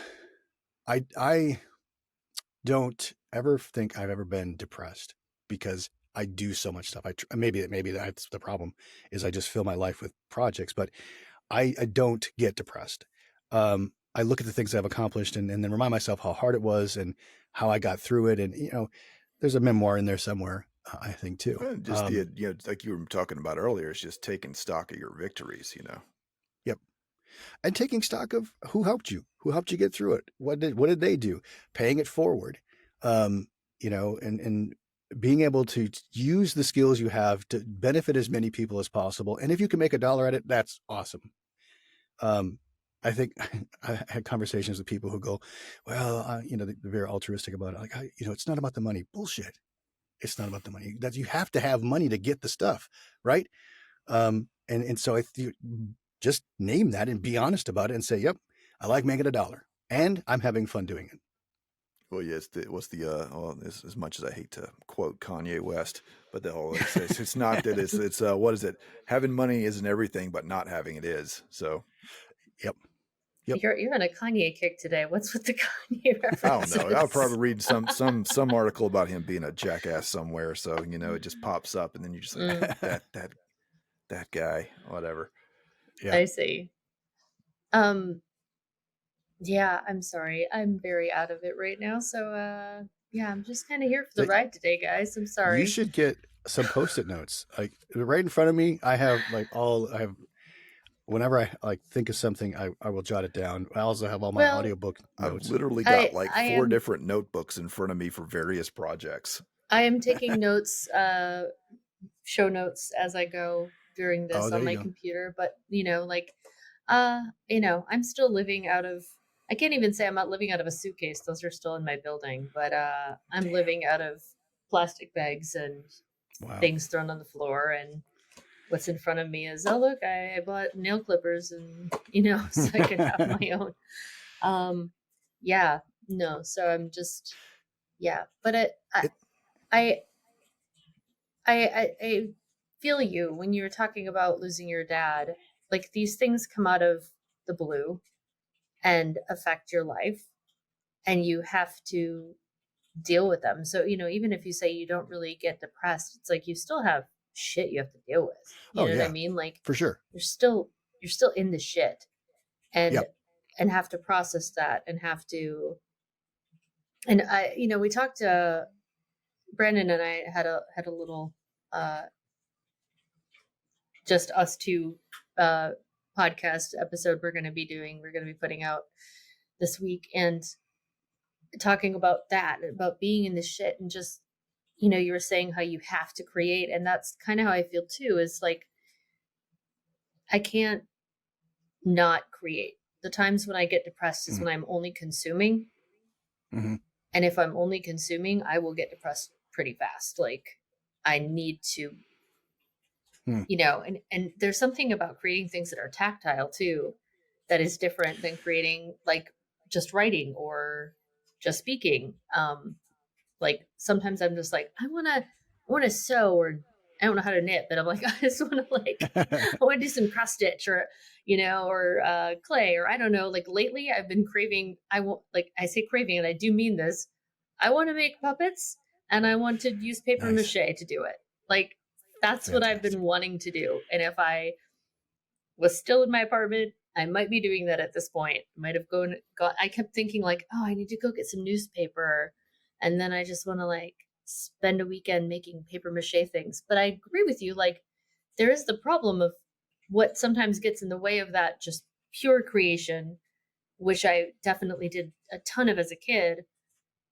don't ever think I've ever been depressed because I do so much stuff. Maybe that's the problem, is I just fill my life with projects, but I don't get depressed. I look at the things I've accomplished and then remind myself how hard it was and how I got through it. And, there's a memoir in there somewhere, I think too. Just like you were talking about earlier, it's just taking stock of your victories, Yep. And taking stock of who helped you get through it. What did they do? Paying it forward, and being able to use the skills you have to benefit as many people as possible. And if you can make $1 at it, that's awesome. I think I had conversations with people who go, well, they're very altruistic about it. Like, it's not about the money. Bullshit. It's not about the money. That you have to have money to get the stuff, right? And so just name that and be honest about it and say, yep, I like making $1 and I'm having fun doing it. Well, yes. As much as I hate to quote Kanye West, but it's not that it's what is it? Having money isn't everything, but not having it is. So, yep. You're on a Kanye kick today. What's with the Kanye references? I don't know. I'll probably read some article about him being a jackass somewhere. So it just pops up, and then you just like that guy, whatever. Yeah, I see. Yeah, I'm sorry. I'm very out of it right now. So yeah, I'm just kind of here for the ride today, guys. I'm sorry. You should get some Post-it notes. Like right in front of me, I have whenever I think of something, I will jot it down. I also have all my audiobook notes. I've literally got four different notebooks in front of me for various projects. I am taking notes, show notes as I go during this on my computer. But I'm still living out of. I can't even say I'm not living out of a suitcase. Those are still in my building, but I'm living out of plastic bags and things thrown on the floor. And what's in front of me is, oh, look, I bought nail clippers and, so I could have my own. Yeah, no. So I'm just, yeah, but I feel you when you were talking about losing your dad. Like these things come out of the blue and affect your life, and you have to deal with them. So, even if you say you don't really get depressed, it's like you still have shit you have to deal with. You Oh know what I yeah, mean? Like for sure. you're still in the shit, and Yep. have to process that, and have to. And we talked to Brandon, and I had a little just us two podcast episode we're going to be putting out this week, and talking about that, about being in the shit, and just, you were saying how you have to create, and that's kind of how I feel too, is like I can't not create. The times when I get depressed is Mm-hmm. when I'm only consuming. Mm-hmm. And if I'm only consuming, I will get depressed pretty fast. Like I need to, and there's something about creating things that are tactile too, that is different than creating like just writing or just speaking. Like sometimes I'm just like, I want to sew, or I don't know how to knit, but I'm like, I just want to like, I want to do some cross stitch, or, or clay, or I don't know. Like lately I've been craving, I say craving, and I do mean this. I want to make puppets, and I want to use paper Nice. mache to do it. Like that's what I've Fantastic. been wanting to do. And if I was still in my apartment, I might be doing that at this point. Might have gone. I kept thinking like, oh, I need to go get some newspaper, and then I just want to like spend a weekend making paper mache things. But I agree with you. Like, there is the problem of what sometimes gets in the way of that just pure creation, which I definitely did a ton of as a kid.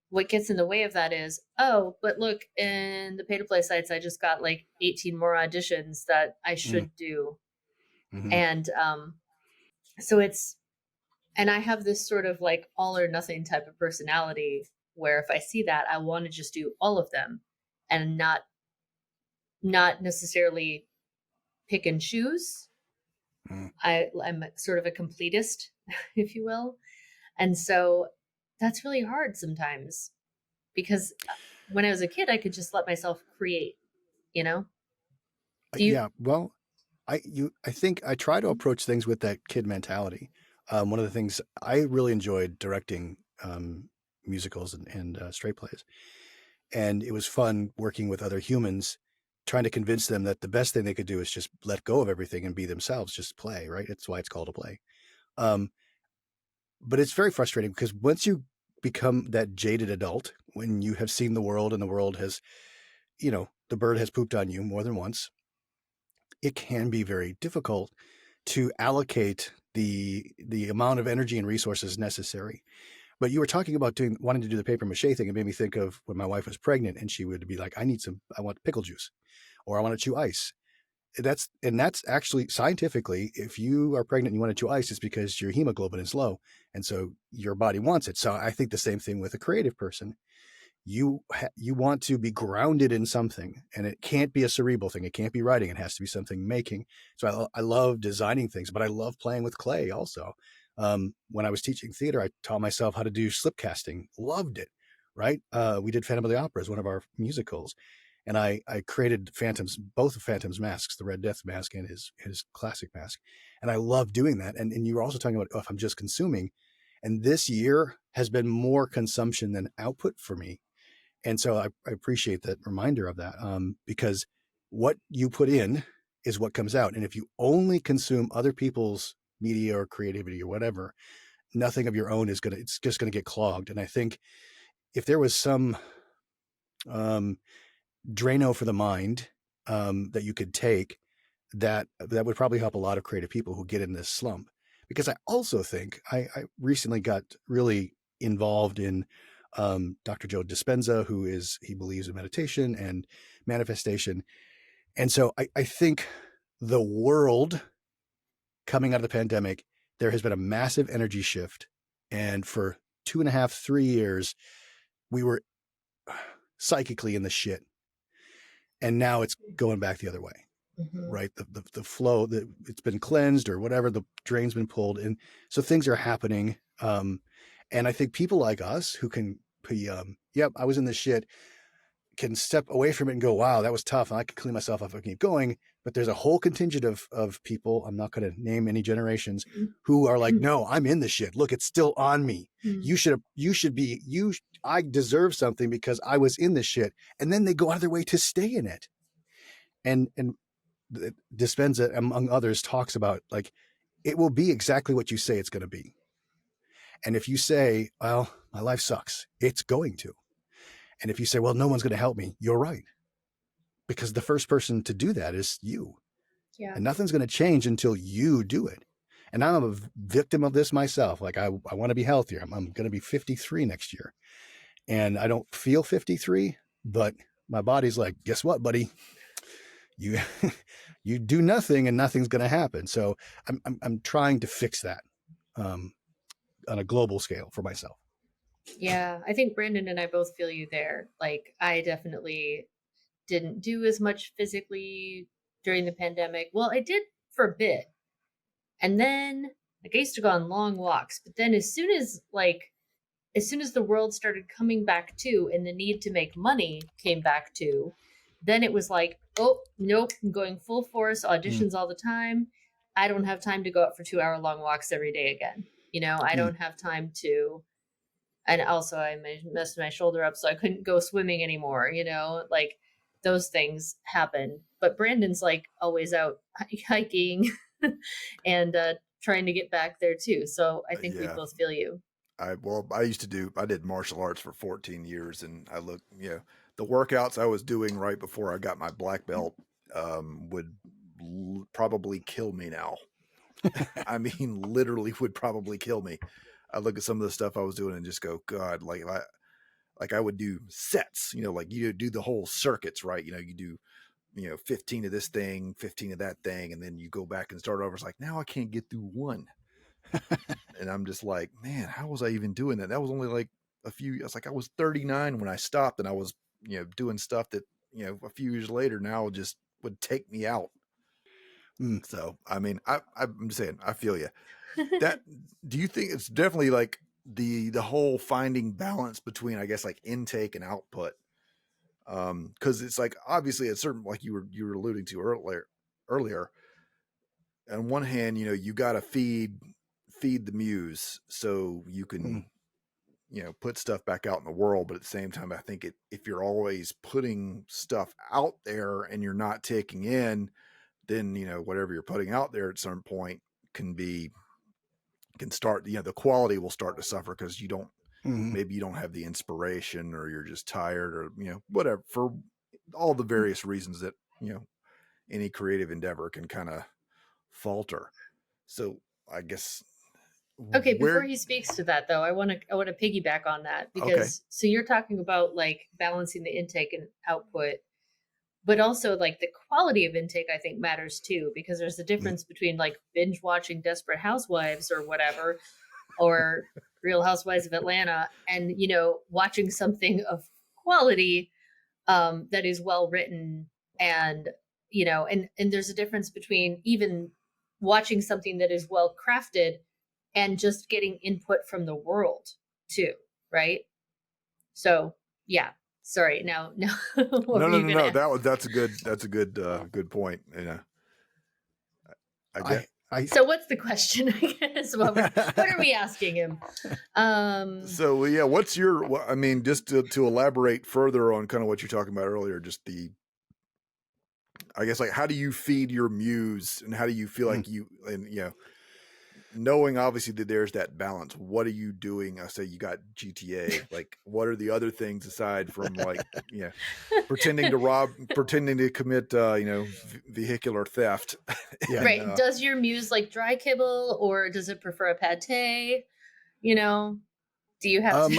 What gets in the way of that is, oh, but look, in the pay to play sites, I just got like 18 more auditions that I should do. Mm-hmm. And so and I have this sort of like all or nothing type of personality, where if I see that, I want to just do all of them, and not necessarily pick and choose. Mm-hmm. I'm sort of a completist, if you will. And so that's really hard sometimes, because when I was a kid, I could just let myself create, you know? Do you? Yeah. Well, I think I try to approach things with that kid mentality. One of the things I really enjoyed directing musicals and straight plays, and it was fun working with other humans, trying to convince them that the best thing they could do is just let go of everything and be themselves, just play. Right? That's why it's called a play. Um, but it's very frustrating because once you become that jaded adult, when you have seen the world and the world has, the bird has pooped on you more than once, it can be very difficult to allocate the amount of energy and resources necessary. But you were talking about wanting to do the paper mache thing. It made me think of when my wife was pregnant and she would be like, I want pickle juice, or I want to chew ice. That's actually scientifically, if you are pregnant and you want to chew ice, it's because your hemoglobin is low. And so your body wants it. So I think the same thing with a creative person. You want to be grounded in something, and it can't be a cerebral thing. It can't be writing. It has to be something making. So I love designing things, but I love playing with clay also. When I was teaching theater, I taught myself how to do slip casting. Loved it. Right. We did Phantom of the Opera as one of our musicals, and I created both of Phantom's masks, the Red Death mask and his classic mask. And I love doing that. And you were also talking about, if I'm just consuming, and this year has been more consumption than output for me. And so I appreciate that reminder of that, because what you put in is what comes out. And if you only consume other people's media or creativity or whatever, nothing of your own it's just going to get clogged. And I think if there was some Drano for the mind that you could take, that would probably help a lot of creative people who get in this slump. Because I also think I recently got really involved in Dr. Joe Dispenza, he believes in meditation and manifestation. And so I think the world coming out of the pandemic, there has been a massive energy shift. And for 2.5, 3 years, we were psychically in the shit. And now it's going back the other way. Mm-hmm. Right. The flow that it's been cleansed or whatever, the drain's been pulled. And so things are happening. And I think people like us who can be, yep, I was in this shit, can step away from it and go, wow, that was tough. And I can clean myself up and keep going. But there's a whole contingent of people, I'm not going to name any generations, Mm-hmm. who are like, no, I'm in the shit. Look, it's still on me. Mm-hmm. I deserve something because I was in the shit. And then they go out of their way to stay in it. And Dispenza, among others, talks about like, it will be exactly what you say it's going to be. And if you say, well, my life sucks, it's going to. And if you say, well, no one's going to help me, you're right. Because the first person to do that is you. Yeah. And nothing's going to change until you do it. And I'm a victim of this myself. Like I want to be healthier. I'm going to be 53 next year. And I don't feel 53, but my body's like, guess what, buddy? You you do nothing and nothing's going to happen. So I'm trying to fix that on a global scale for myself. Yeah, I think Brandon and I both feel you there. Like, I definitely didn't do as much physically during the pandemic. Well, I did for a bit. And then, like, I used to go on long walks. But then as soon as the world started coming back to and the need to make money came back to, then it was like, oh, nope, I'm going full force, auditions all the time. I don't have time to go out for 2-hour long walks every day again. I don't have time to. And also, I messed my shoulder up, so I couldn't go swimming anymore. Like those things happen. But Brandon's like always out hiking and trying to get back there too. So I think we both feel you. I did martial arts for 14 years, and the workouts I was doing right before I got my black belt would probably kill me now. I mean, literally would probably kill me. I look at some of the stuff I was doing and just go, God, like I would do sets, like you do the whole circuits, right? You do, 15 of this thing, 15 of that thing. And then you go back and start over. It's like, now I can't get through one. And I'm just like, man, how was I even doing that? That was only like I was 39 when I stopped, and I was, doing stuff that, a few years later now just would take me out. So, I mean, I'm just saying, I feel you. Do you think it's definitely like the whole finding balance between, I guess, like intake and output? Cause it's like, obviously a certain, like you were alluding to earlier, on one hand, you got to feed the muse so you can, put stuff back out in the world. But at the same time, I think if you're always putting stuff out there and you're not taking in, then, whatever you're putting out there at some point can start, the quality will start to suffer because maybe you don't have the inspiration, or you're just tired, or, whatever, for all the various reasons that, any creative endeavor can kind of falter. So I guess. Okay. Before he speaks to that though, I want to piggyback on that because, so you're talking about like balancing the intake and output, but also like the quality of intake, I think matters too, because there's a difference between like binge watching Desperate Housewives or whatever, or Real Housewives of Atlanta, and, watching something of quality that is well written, and, and there's a difference between even watching something that is well crafted and just getting input from the world too. Right. So yeah. Sorry. Now. No. That's a good point. I guess. So what's the question? I guess what are we asking him? So yeah, what's your? I mean, just to elaborate further on kind of what you're talking about earlier, just I guess, like, how do you feed your muse, and how do you feel like knowing obviously that there's that balance, what are you doing? I say you got GTA, like what are the other things aside from like, pretending to commit, vehicular theft. And, right. Does your muse like dry kibble, or does it prefer a pate? Do you have,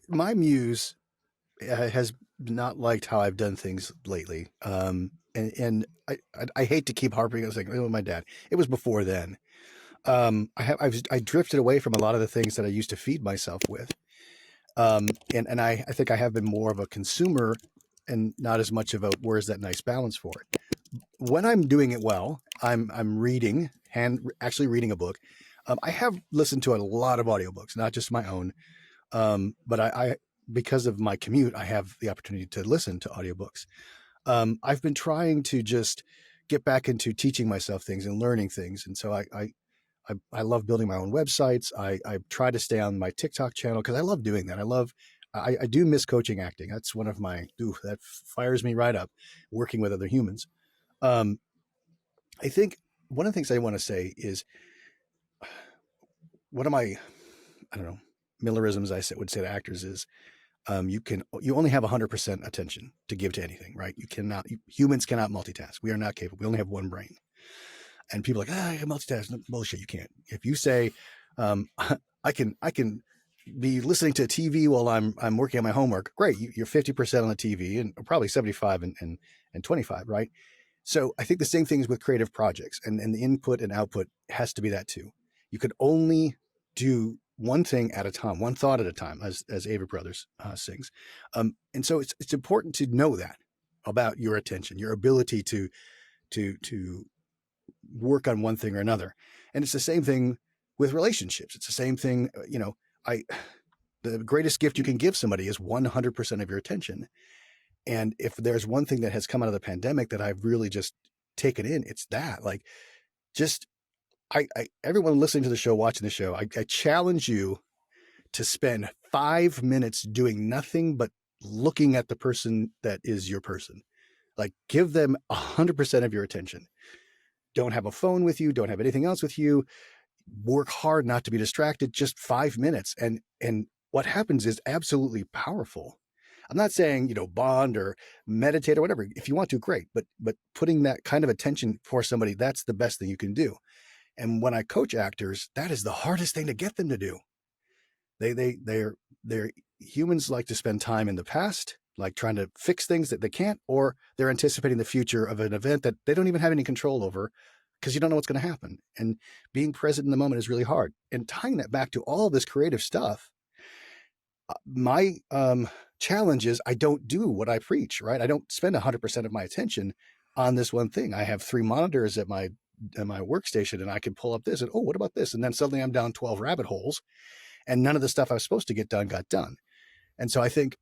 my muse has not liked how I've done things lately. And I hate to keep harping. I was like, oh, my dad, it was before then. I drifted away from a lot of the things that I used to feed myself with. And I think I have been more of a consumer and not as much of a, where's that nice balance for it? When I'm doing it well, I'm reading, actually reading a book. I have listened to a lot of audiobooks, not just my own. But I because of my commute, I have the opportunity to listen to audiobooks. I've been trying to just get back into teaching myself things and learning things. And so I love building my own websites. I try to stay on my TikTok channel because I love doing that. I do miss coaching acting. That's one of my, that fires me right up, working with other humans. I think one of the things I want to say is one of my, I don't know, Millerisms would say to actors is, you only have 100% attention to give to anything, right? Humans cannot multitask. We are not capable. We only have one brain. And people are like, I can multitask. No, bullshit, you can't. If you say, I can be listening to TV while I'm working on my homework, great. You're 50% on the TV and probably 75 and 25, right? So I think the same thing is with creative projects, and the input and output has to be that too. You could only do one thing at a time, one thought at a time, as Avett Brothers sings. And so it's important to know that about your attention, your ability to work on one thing or another. And it's the same thing with relationships. It's the same thing, the greatest gift you can give somebody is 100% of your attention. And if there's one thing that has come out of the pandemic that I've really just taken in, it's that, like, just, everyone listening to the show, watching the show, I challenge you to spend 5 minutes doing nothing but looking at the person that is your person. Like, give them 100% of your attention. Don't have a phone with you. Don't have anything else with you. Work hard not to be distracted. Just 5 minutes. And what happens is absolutely powerful. I'm not saying, bond or meditate or whatever. If you want to, great. But putting that kind of attention for somebody, that's the best thing you can do. And when I coach actors, that is the hardest thing to get them to do. They're humans like to spend time in the past, like trying to fix things that they can't, or they're anticipating the future of an event that they don't even have any control over because you don't know what's going to happen. And being present in the moment is really hard. And tying that back to all this creative stuff, my challenge is I don't do what I preach, right? I don't spend 100% of my attention on this one thing. I have 3 monitors at my workstation, and I can pull up this and, oh, what about this? And then suddenly I'm down 12 rabbit holes, and none of the stuff I was supposed to get done got done. And so I think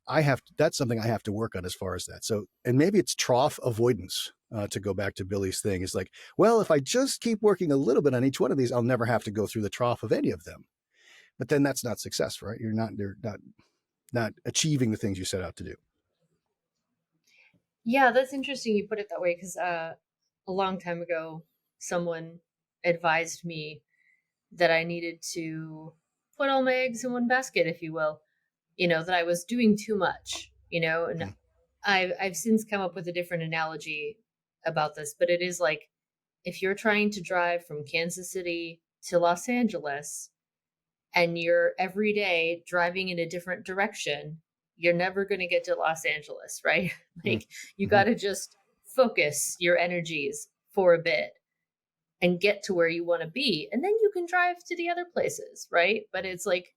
that's something I have to work on as far as that. So, and maybe it's trough avoidance, to go back to Billy's thing. It's like, well, if I just keep working a little bit on each one of these, I'll never have to go through the trough of any of them. But then that's not success, right? They're not achieving the things you set out to do. Yeah, that's interesting you put it that way, because a long time ago, someone advised me that I needed to put all my eggs in one basket, if you will, that I was doing too much, and I've since come up with a different analogy about this, but it is like, if you're trying to drive from Kansas City to Los Angeles and you're every day driving in a different direction, you're never going to get to Los Angeles, right? Like, you got to just focus your energies for a bit and get to where you want to be. And then you can drive to the other places, right? But it's like,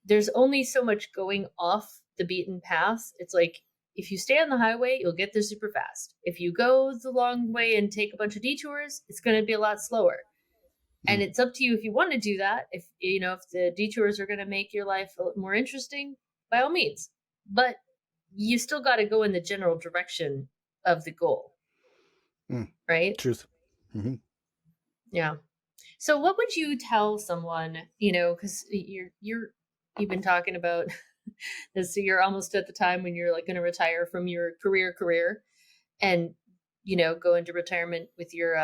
there's only so much going off the beaten path. It's like, if you stay on the highway, you'll get there super fast. If you go the long way and take a bunch of detours, it's going to be a lot slower. And it's up to you if you want to do that. If the detours are going to make your life a little more interesting, by all means. But you still got to go in the general direction of the goal, right? Truth. Mm-hmm. Yeah. So what would you tell someone, because you've been talking about this, so you're almost at the time when you're like going to retire from your career and, go into retirement with your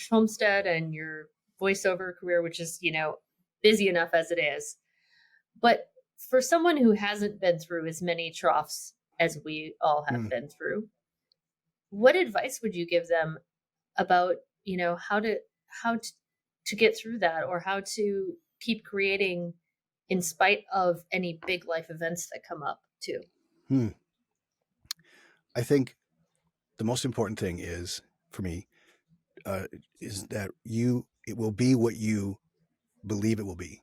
homestead and your voiceover career, which is, busy enough as it is. But for someone who hasn't been through as many troughs as we all have been through, what advice would you give them about, how to get through that, or how to keep creating in spite of any big life events that come up too? I think the most important thing is, for me, is that it will be what you believe it will be.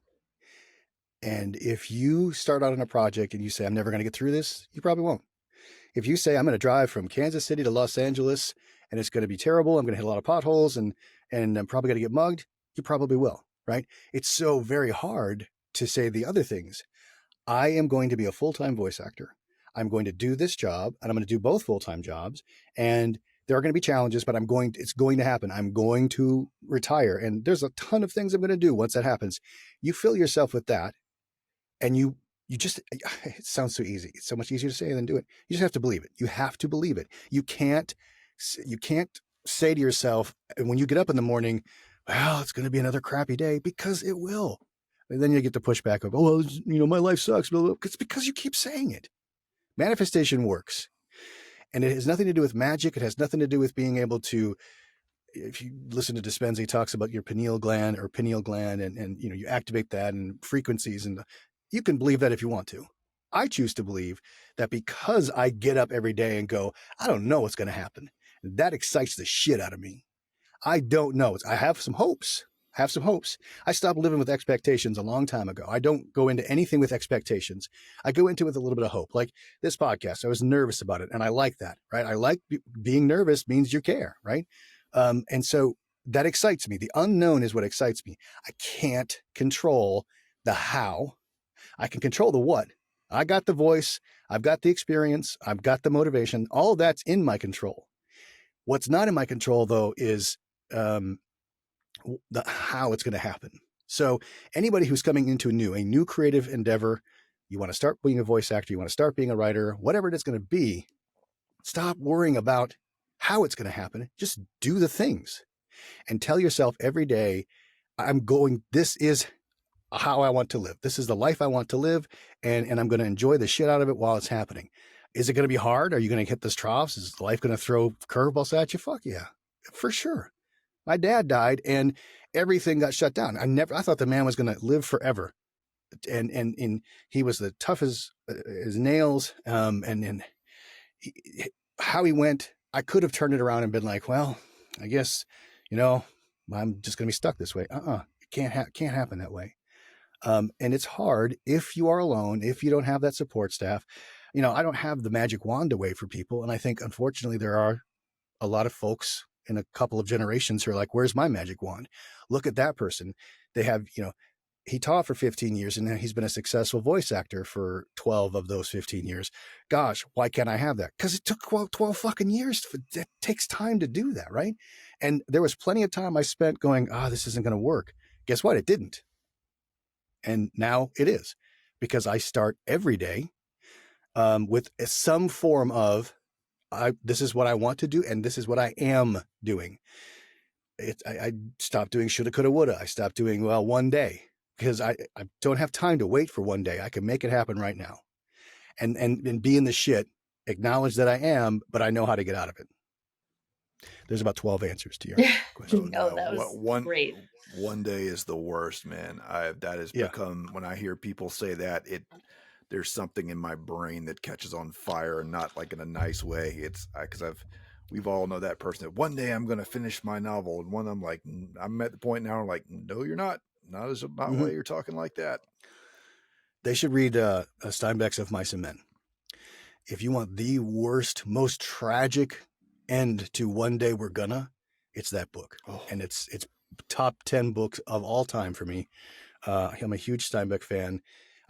And if you start out on a project and you say, I'm never going to get through this, you probably won't. If you say, I'm going to drive from Kansas City to Los Angeles and it's going to be terrible, I'm going to hit a lot of potholes and I'm probably going to get mugged, you probably will, right? It's so very hard to say the other things. I am going to be a full-time voice actor. I'm going to do this job, and I'm going to do both full-time jobs. And there are going to be challenges, but it's going to happen. I'm going to retire. And there's a ton of things I'm going to do once that happens. You fill yourself with that, and you just, it sounds so easy. It's so much easier to say than do it. You just have to believe it. You have to believe it. You can't say to yourself, and when you get up in the morning, well, it's going to be another crappy day, because it will. And then you get the pushback of, oh, well, my life sucks. It's because you keep saying it. Manifestation works. And it has nothing to do with magic. It has nothing to do with being able to, if you listen to Dispenza, he talks about your pineal gland, and you activate that and frequencies, and you can believe that if you want to. I choose to believe that because I get up every day and go, I don't know what's going to happen. That excites the shit out of me. I don't know. I have some hopes. I stopped living with expectations a long time ago. I don't go into anything with expectations. I go into it with a little bit of hope. Like this podcast, I was nervous about it, and I like that, right? I like being nervous means you care, right? And so that excites me. The unknown is what excites me. I can't control the how. I can control the what. I got the voice. I've got the experience. I've got the motivation. All of that's in my control. What's not in my control, though, is the how it's going to happen. So anybody who's coming into a new creative endeavor, you want to start being a voice actor, you want to start being a writer, whatever it is going to be, stop worrying about how it's going to happen. Just do the things and tell yourself every day, this is how I want to live. This is the life I want to live. And I'm going to enjoy the shit out of it while it's happening. Is it going to be hard? Are you going to hit those troughs? Is life going to throw curveballs at you? Fuck yeah, for sure. My dad died and everything got shut down. I thought the man was going to live forever. And he was the tough as nails. And how he went, I could have turned it around and been like, well, I guess, I'm just going to be stuck this way. It can't happen that way. And it's hard if you are alone, if you don't have that support staff. I don't have the magic wand to wave for people. And I think, unfortunately, there are a lot of folks in a couple of generations who are like, where's my magic wand? Look at that person. They have, he taught for 15 years and now he's been a successful voice actor for 12 of those 15 years. Gosh, why can't I have that? Because it took 12 fucking years. It takes time to do that, right? And there was plenty of time I spent going, this isn't going to work. Guess what? It didn't. And now it is, because I start every day with some form of, this is what I want to do, and this is what I am doing. I stopped doing shoulda, coulda, woulda. I stopped doing, one day, because I don't have time to wait for one day. I can make it happen right now, and be in the shit. Acknowledge that I am, but I know how to get out of it. There's about 12 answers to your question. No, that was great. One day is the worst, man. That has become, when I hear people say that, there's something in my brain that catches on fire, and not like in a nice way. It's because we've all know that person that one day I'm going to finish my novel, and I'm like, I'm at the point now, like, no, you're not. Not why you're talking like that. They should read Steinbeck's Of Mice and Men. If you want the worst, most tragic end to One Day We're Gonna, it's that book. And it's top 10 books of all time for me. I'm a huge Steinbeck fan.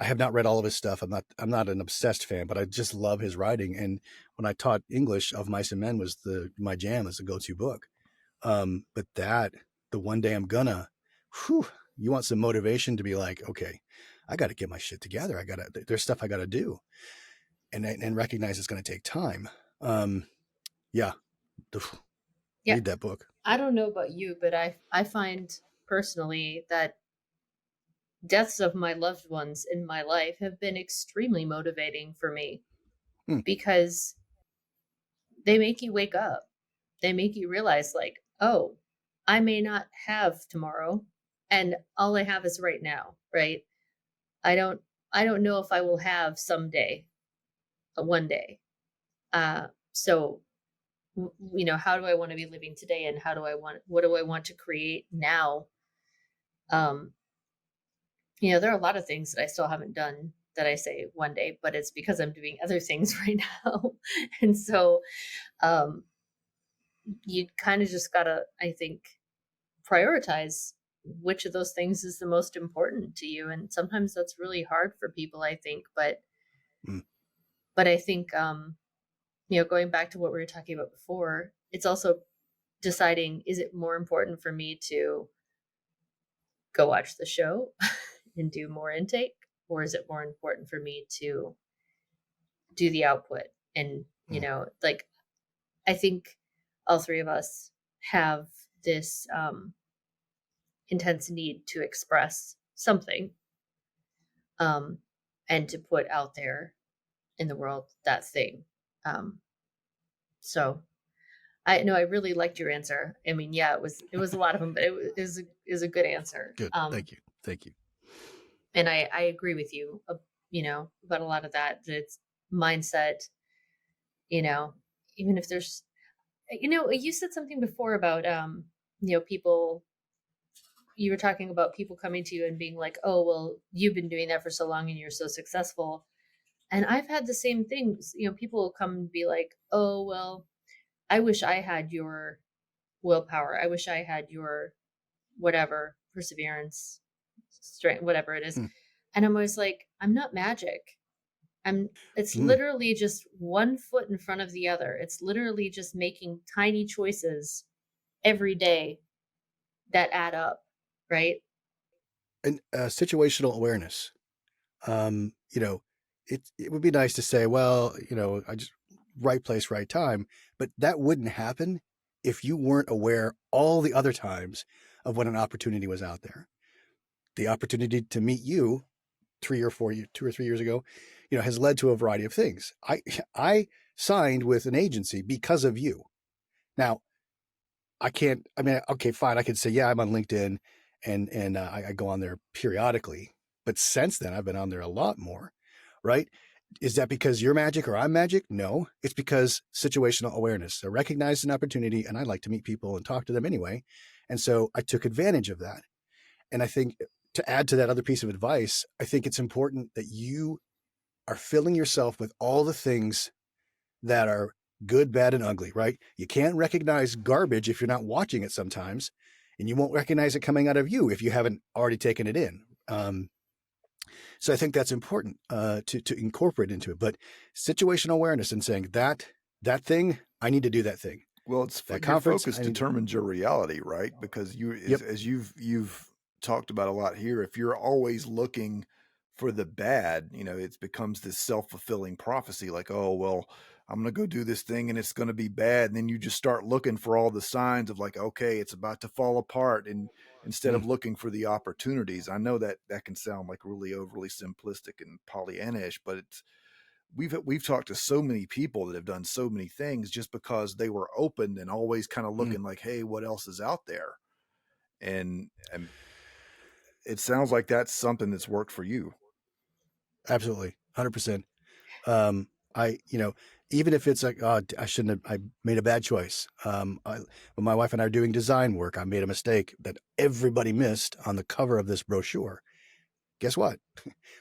I have not read all of his stuff. I'm not an obsessed fan, but I just love his writing. And when I taught English, Of Mice and Men was my jam as a go-to book. But the One Day I'm Gonna, you want some motivation to be like, okay, I got to get my shit together. There's stuff I got to do, and recognize it's going to take time. Read that book. I don't know about you, but I find personally that deaths of my loved ones in my life have been extremely motivating for me, because they make you wake up. They make you realize, like, oh, I may not have tomorrow, and all I have is right now, right? I don't know if I will have someday, one day. So, how do I want to be living today, and what do I want to create now? There are a lot of things that I still haven't done that I say one day, but it's because I'm doing other things right now. And so, you kind of just gotta, I think, prioritize which of those things is the most important to you. And sometimes that's really hard for people, I think, but But I think, going back to what we were talking about before, it's also deciding, is it more important for me to go watch the show and do more intake, or is it more important for me to do the output? And, like, I think all three of us have this intense need to express something, and to put out there in the world that thing. So I know I really liked your answer. I mean, yeah, it was a lot of them, but it is a good answer. Good. Thank you. And I agree with you, about a lot of that. That it's mindset. Even if there's, you said something before about, people. You were talking about people coming to you and being like, "Oh, well, you've been doing that for so long and you're so successful." And I've had the same things. People will come and be like, "Oh, well, I wish I had your willpower. I wish I had your whatever, perseverance, strength, whatever it is." And I'm always like, I'm not magic. It's literally just one foot in front of the other. It's literally just making tiny choices every day that add up, right? And situational awareness. It would be nice to say, well, I just right place, right time, but that wouldn't happen if you weren't aware all the other times of when an opportunity was out there. The opportunity to meet you 2 or 3 years ago, has led to a variety of things. I signed with an agency because of you. Now, okay, fine. I could say, yeah, I'm on LinkedIn and I go on there periodically, but since then I've been on there a lot more, right? Is that because you're magic or I'm magic? No, it's because situational awareness. I recognized an opportunity and I like to meet people and talk to them anyway. And so I took advantage of that. And I think to add to that other piece of advice, I think it's important that you are filling yourself with all the things that are good, bad, and ugly, right? You can't recognize garbage if you're not watching it sometimes, and you won't recognize it coming out of you if you haven't already taken it in. So I think that's important to incorporate into it. But situational awareness and saying that thing, I need to do that thing. Well, it's that your focus determines your reality, right? Because as you've talked about a lot here, if you're always looking for the bad, it becomes this self-fulfilling prophecy, like, oh, well, I'm going to go do this thing and it's going to be bad. And then you just start looking for all the signs of like, okay, it's about to fall apart. And instead of looking for the opportunities, I know that can sound like really overly simplistic and Pollyannish, but we've talked to so many people that have done so many things just because they were open and always kind of looking like, hey, what else is out there? And it sounds like that's something that's worked for you. Absolutely. 100%. Even if it's like, oh, I made a bad choice. When my wife and I are doing design work, I made a mistake that everybody missed on the cover of this brochure. Guess what?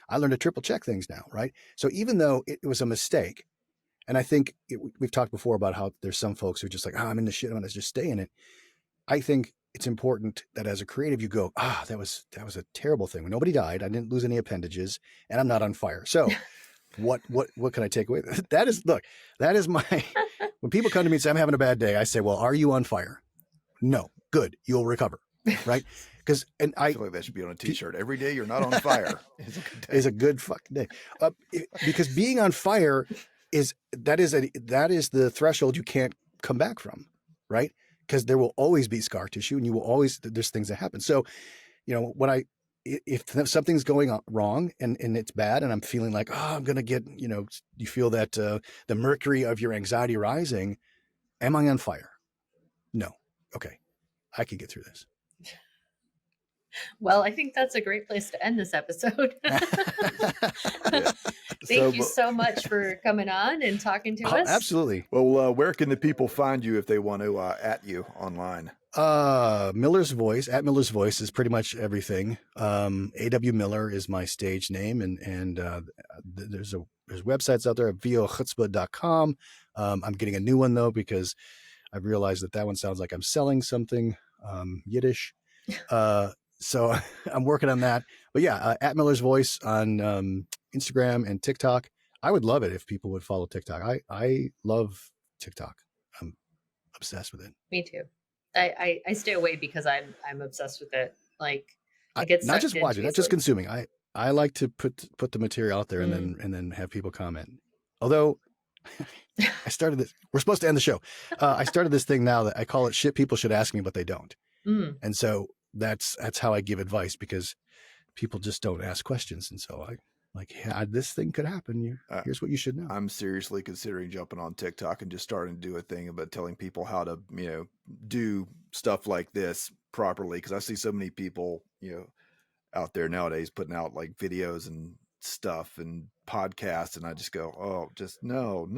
I learned to triple check things now, right? So even though it was a mistake, and I think we've talked before about how there's some folks who are just like, I'm in the shit, I'm going to just stay in it. I think it's important that as a creative, you go, that was a terrible thing. Nobody died. I didn't lose any appendages and I'm not on fire. So what can I take away? That is my, when people come to me and say, I'm having a bad day, I say, well, are you on fire? No. Good. You'll recover. Right. I feel like that should be on a t-shirt. Every day you're not on fire is a good fucking day. Because being on fire that is the threshold you can't come back from. Right. Because there will always be scar tissue and there's things that happen. So, if something's going wrong and it's bad and I'm feeling like, I'm going to get, you feel that the mercury of your anxiety rising. Am I on fire? No. Okay. I can get through this. Well, I think that's a great place to end this episode. Thank you so much for coming on and talking to us. Absolutely. Well, where can the people find you if they want to at you online? Miller's Voice, at Miller's Voice is pretty much everything. A.W. Miller is my stage name, and there's websites out there at vochutzpah.com. I'm getting a new one though because I've realized that one sounds like I'm selling something Yiddish. So I'm working on that. But yeah, at Miller's Voice on Instagram and TikTok. I would love it if people would follow TikTok. I love TikTok. I'm obsessed with it. Me too. I stay away because I'm obsessed with it. Like I get Not sucked just into watching, not just easily. consuming. I like to put the material out there and then have people comment. Although I started this, we're supposed to end the show. I started this thing now that I call it shit people should ask me, but they don't. And so that's how I give advice, because people just don't ask questions. And so I like, yeah, this thing could happen. Here's what you should know. I'm seriously considering jumping on TikTok and just starting to do a thing about telling people how to, do stuff like this properly. Cause I see so many people, out there nowadays putting out like videos and stuff and podcasts. And I just go, oh, just not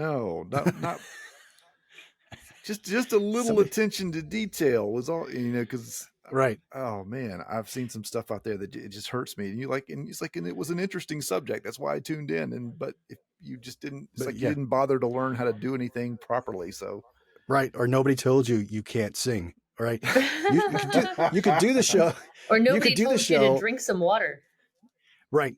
just a little attention to detail was all, cause right. Oh man, I've seen some stuff out there that it just hurts me. And and it was an interesting subject. That's why I tuned in. But if you just didn't, you didn't bother to learn how to do anything properly. So, right. Or nobody told you can't sing. Right. You could do the show. Or nobody told you to drink some water. Right.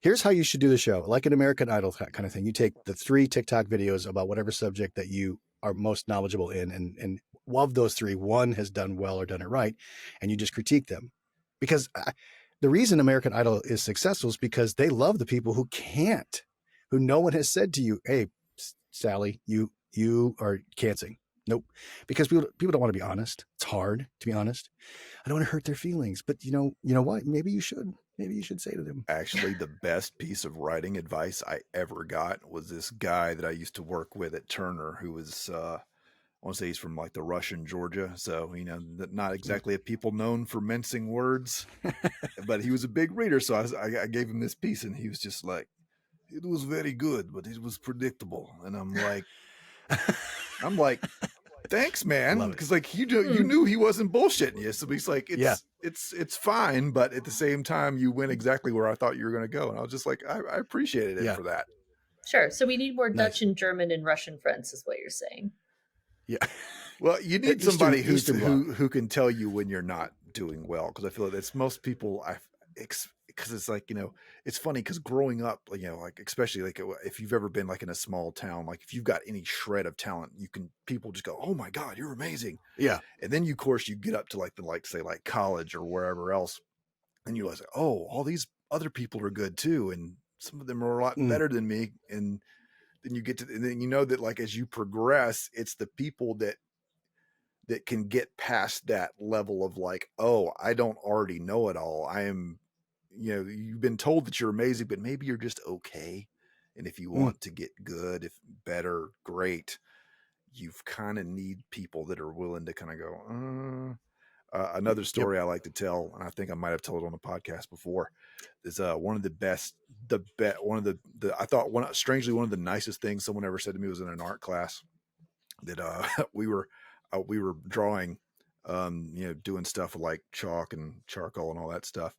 Here's how you should do the show. Like an American Idol kind of thing. You take the 3 TikTok videos about whatever subject that you are most knowledgeable in, and of those 3, one has done well or done it right, and you just critique them. Because the reason American Idol is successful is because they love the people who can't, who no one has said to you, hey, Sally, you can't sing. Nope. Because people don't want to be honest. It's hard to be honest. I don't want to hurt their feelings, but you know what? Maybe you should say to them. Actually, the best piece of writing advice I ever got was this guy that I used to work with at Turner, who was, I want to say he's from like the Russian Georgia. So, not exactly a people known for mincing words, but he was a big reader. So I gave him this piece and he was just like, it was very good, but it was predictable. And I'm like, thanks, man. Because like you knew he wasn't bullshitting you. So he's like, it's fine, but at the same time, you went exactly where I thought you were going to go, and I was just like, I appreciated it for that. Sure. So we need more Dutch and German and Russian friends, is what you're saying. Yeah. Well, you need somebody who can tell you when you're not doing well, because I feel like that's most people. Because it's like, it's funny because growing up, like especially like if you've ever been like in a small town, like if you've got any shred of talent, people just go, oh my God, you're amazing. Yeah. And then of course you get up to say college or wherever else, and you realize, oh, all these other people are good too, and some of them are a lot better than me. And then you get to, and then that like as you progress, it's the people that can get past that level of like, oh, I don't already know it all. I am, you've been told that you're amazing, but maybe you're just okay. And if you want to get good, if better, great, you've kind of need people that are willing to kind of go, another story I like to tell, and I think I might have told it on the podcast before, is one of the best, I thought strangely, one of the nicest things someone ever said to me was in an art class that we were drawing, doing stuff with like chalk and charcoal and all that stuff.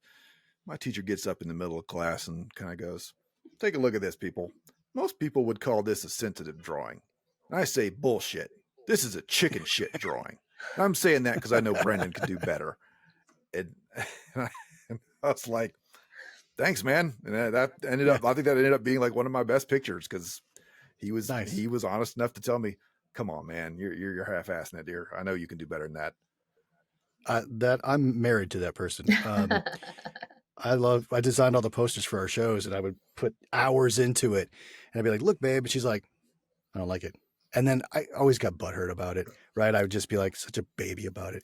My teacher gets up in the middle of class and kind of goes, take a look at this, people. Most people would call this a sensitive drawing. And I say, bullshit. This is a chicken shit drawing. And I'm saying that because I know Brendan could do better. And I was like, thanks, man. And I think that ended up being like one of my best pictures, because he was honest enough to tell me, come on, man, you're half-assing it, dear. I know you can do better than that. That I'm married to that person. I designed all the posters for our shows, and I would put hours into it, and I'd be like, look, babe. And she's like, I don't like it. And then I always got butthurt about it, right? I would just be like such a baby about it.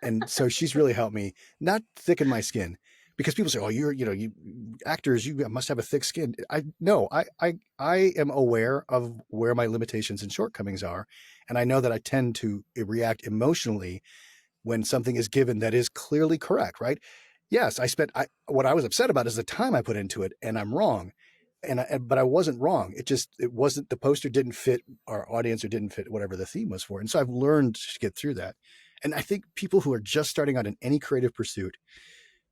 And so she's really helped me not thicken my skin, because people say, oh, you actors, you must have a thick skin. I am aware of where my limitations and shortcomings are. And I know that I tend to react emotionally when something is given that is clearly correct, right? Yes, what I was upset about is the time I put into it, and I'm wrong. But I wasn't wrong. It wasn't, the poster didn't fit our audience or didn't fit whatever the theme was for. And so I've learned to get through that. And I think people who are just starting out in any creative pursuit,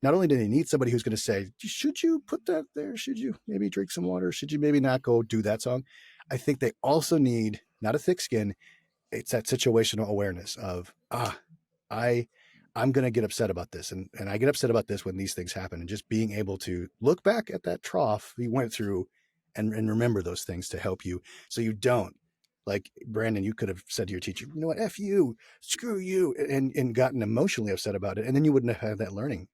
not only do they need somebody who's going to say, should you put that there? Should you maybe drink some water? Should you maybe not go do that song? I think they also need not a thick skin. It's that situational awareness of, I'm going to get upset about this. And I get upset about this when these things happen, and just being able to look back at that trough we went through and remember those things to help you so you don't. Like Brandon, you could have said to your teacher, you know what, F you, screw you, and gotten emotionally upset about it. And then you wouldn't have had that learning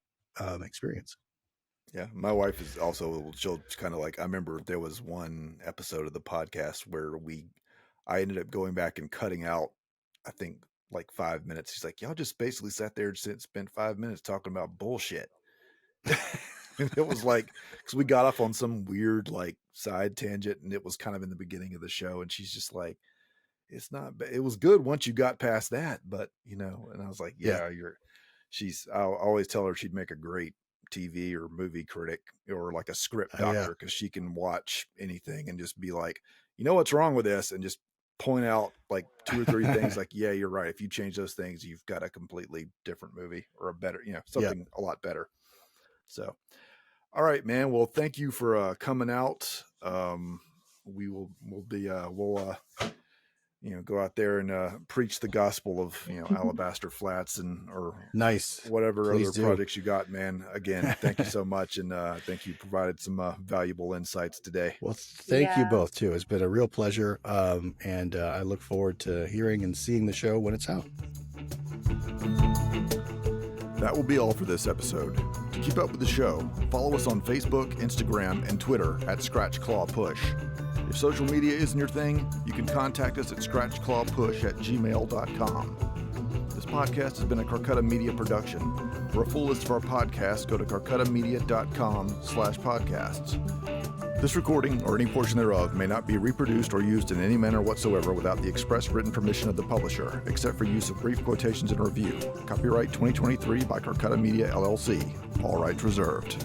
experience. Yeah. My wife is also, she'll kind of like, I remember there was one episode of the podcast where I ended up going back and cutting out, I think, like 5 minutes. She's like, y'all just basically sat there and spent 5 minutes talking about bullshit. And it was like, because we got off on some weird like side tangent, and it was kind of in the beginning of the show, and she's just like, it's not, it was good once you got past that, but and I was like, yeah. I'll always tell her she'd make a great TV or movie critic or like a script doctor, because she can watch anything and just be like, you know what's wrong with this, and just point out like 2 or 3 things like, yeah, you're right, if you change those things, you've got a completely different movie or a better, something a lot better. So all right, man. Well, thank you for coming out. We'll go out there and preach the gospel of Alabaster Flats or nice whatever Please other projects you got, man. Again, thank you so much, and I think you provided some valuable insights today. Well, thank you both too. It's been a real pleasure, and I look forward to hearing and seeing the show when it's out. That will be all for this episode. To keep up with the show, follow us on Facebook, Instagram, and Twitter at Scratch Claw Push. If social media isn't your thing, you can contact us at scratchclawpush@gmail.com. This podcast has been a Carcutta Media production. For a full list of our podcasts, go to carcuttamedia.com/podcasts. This recording, or any portion thereof, may not be reproduced or used in any manner whatsoever without the express written permission of the publisher, except for use of brief quotations in review. Copyright 2023 by Carcutta Media, LLC. All rights reserved.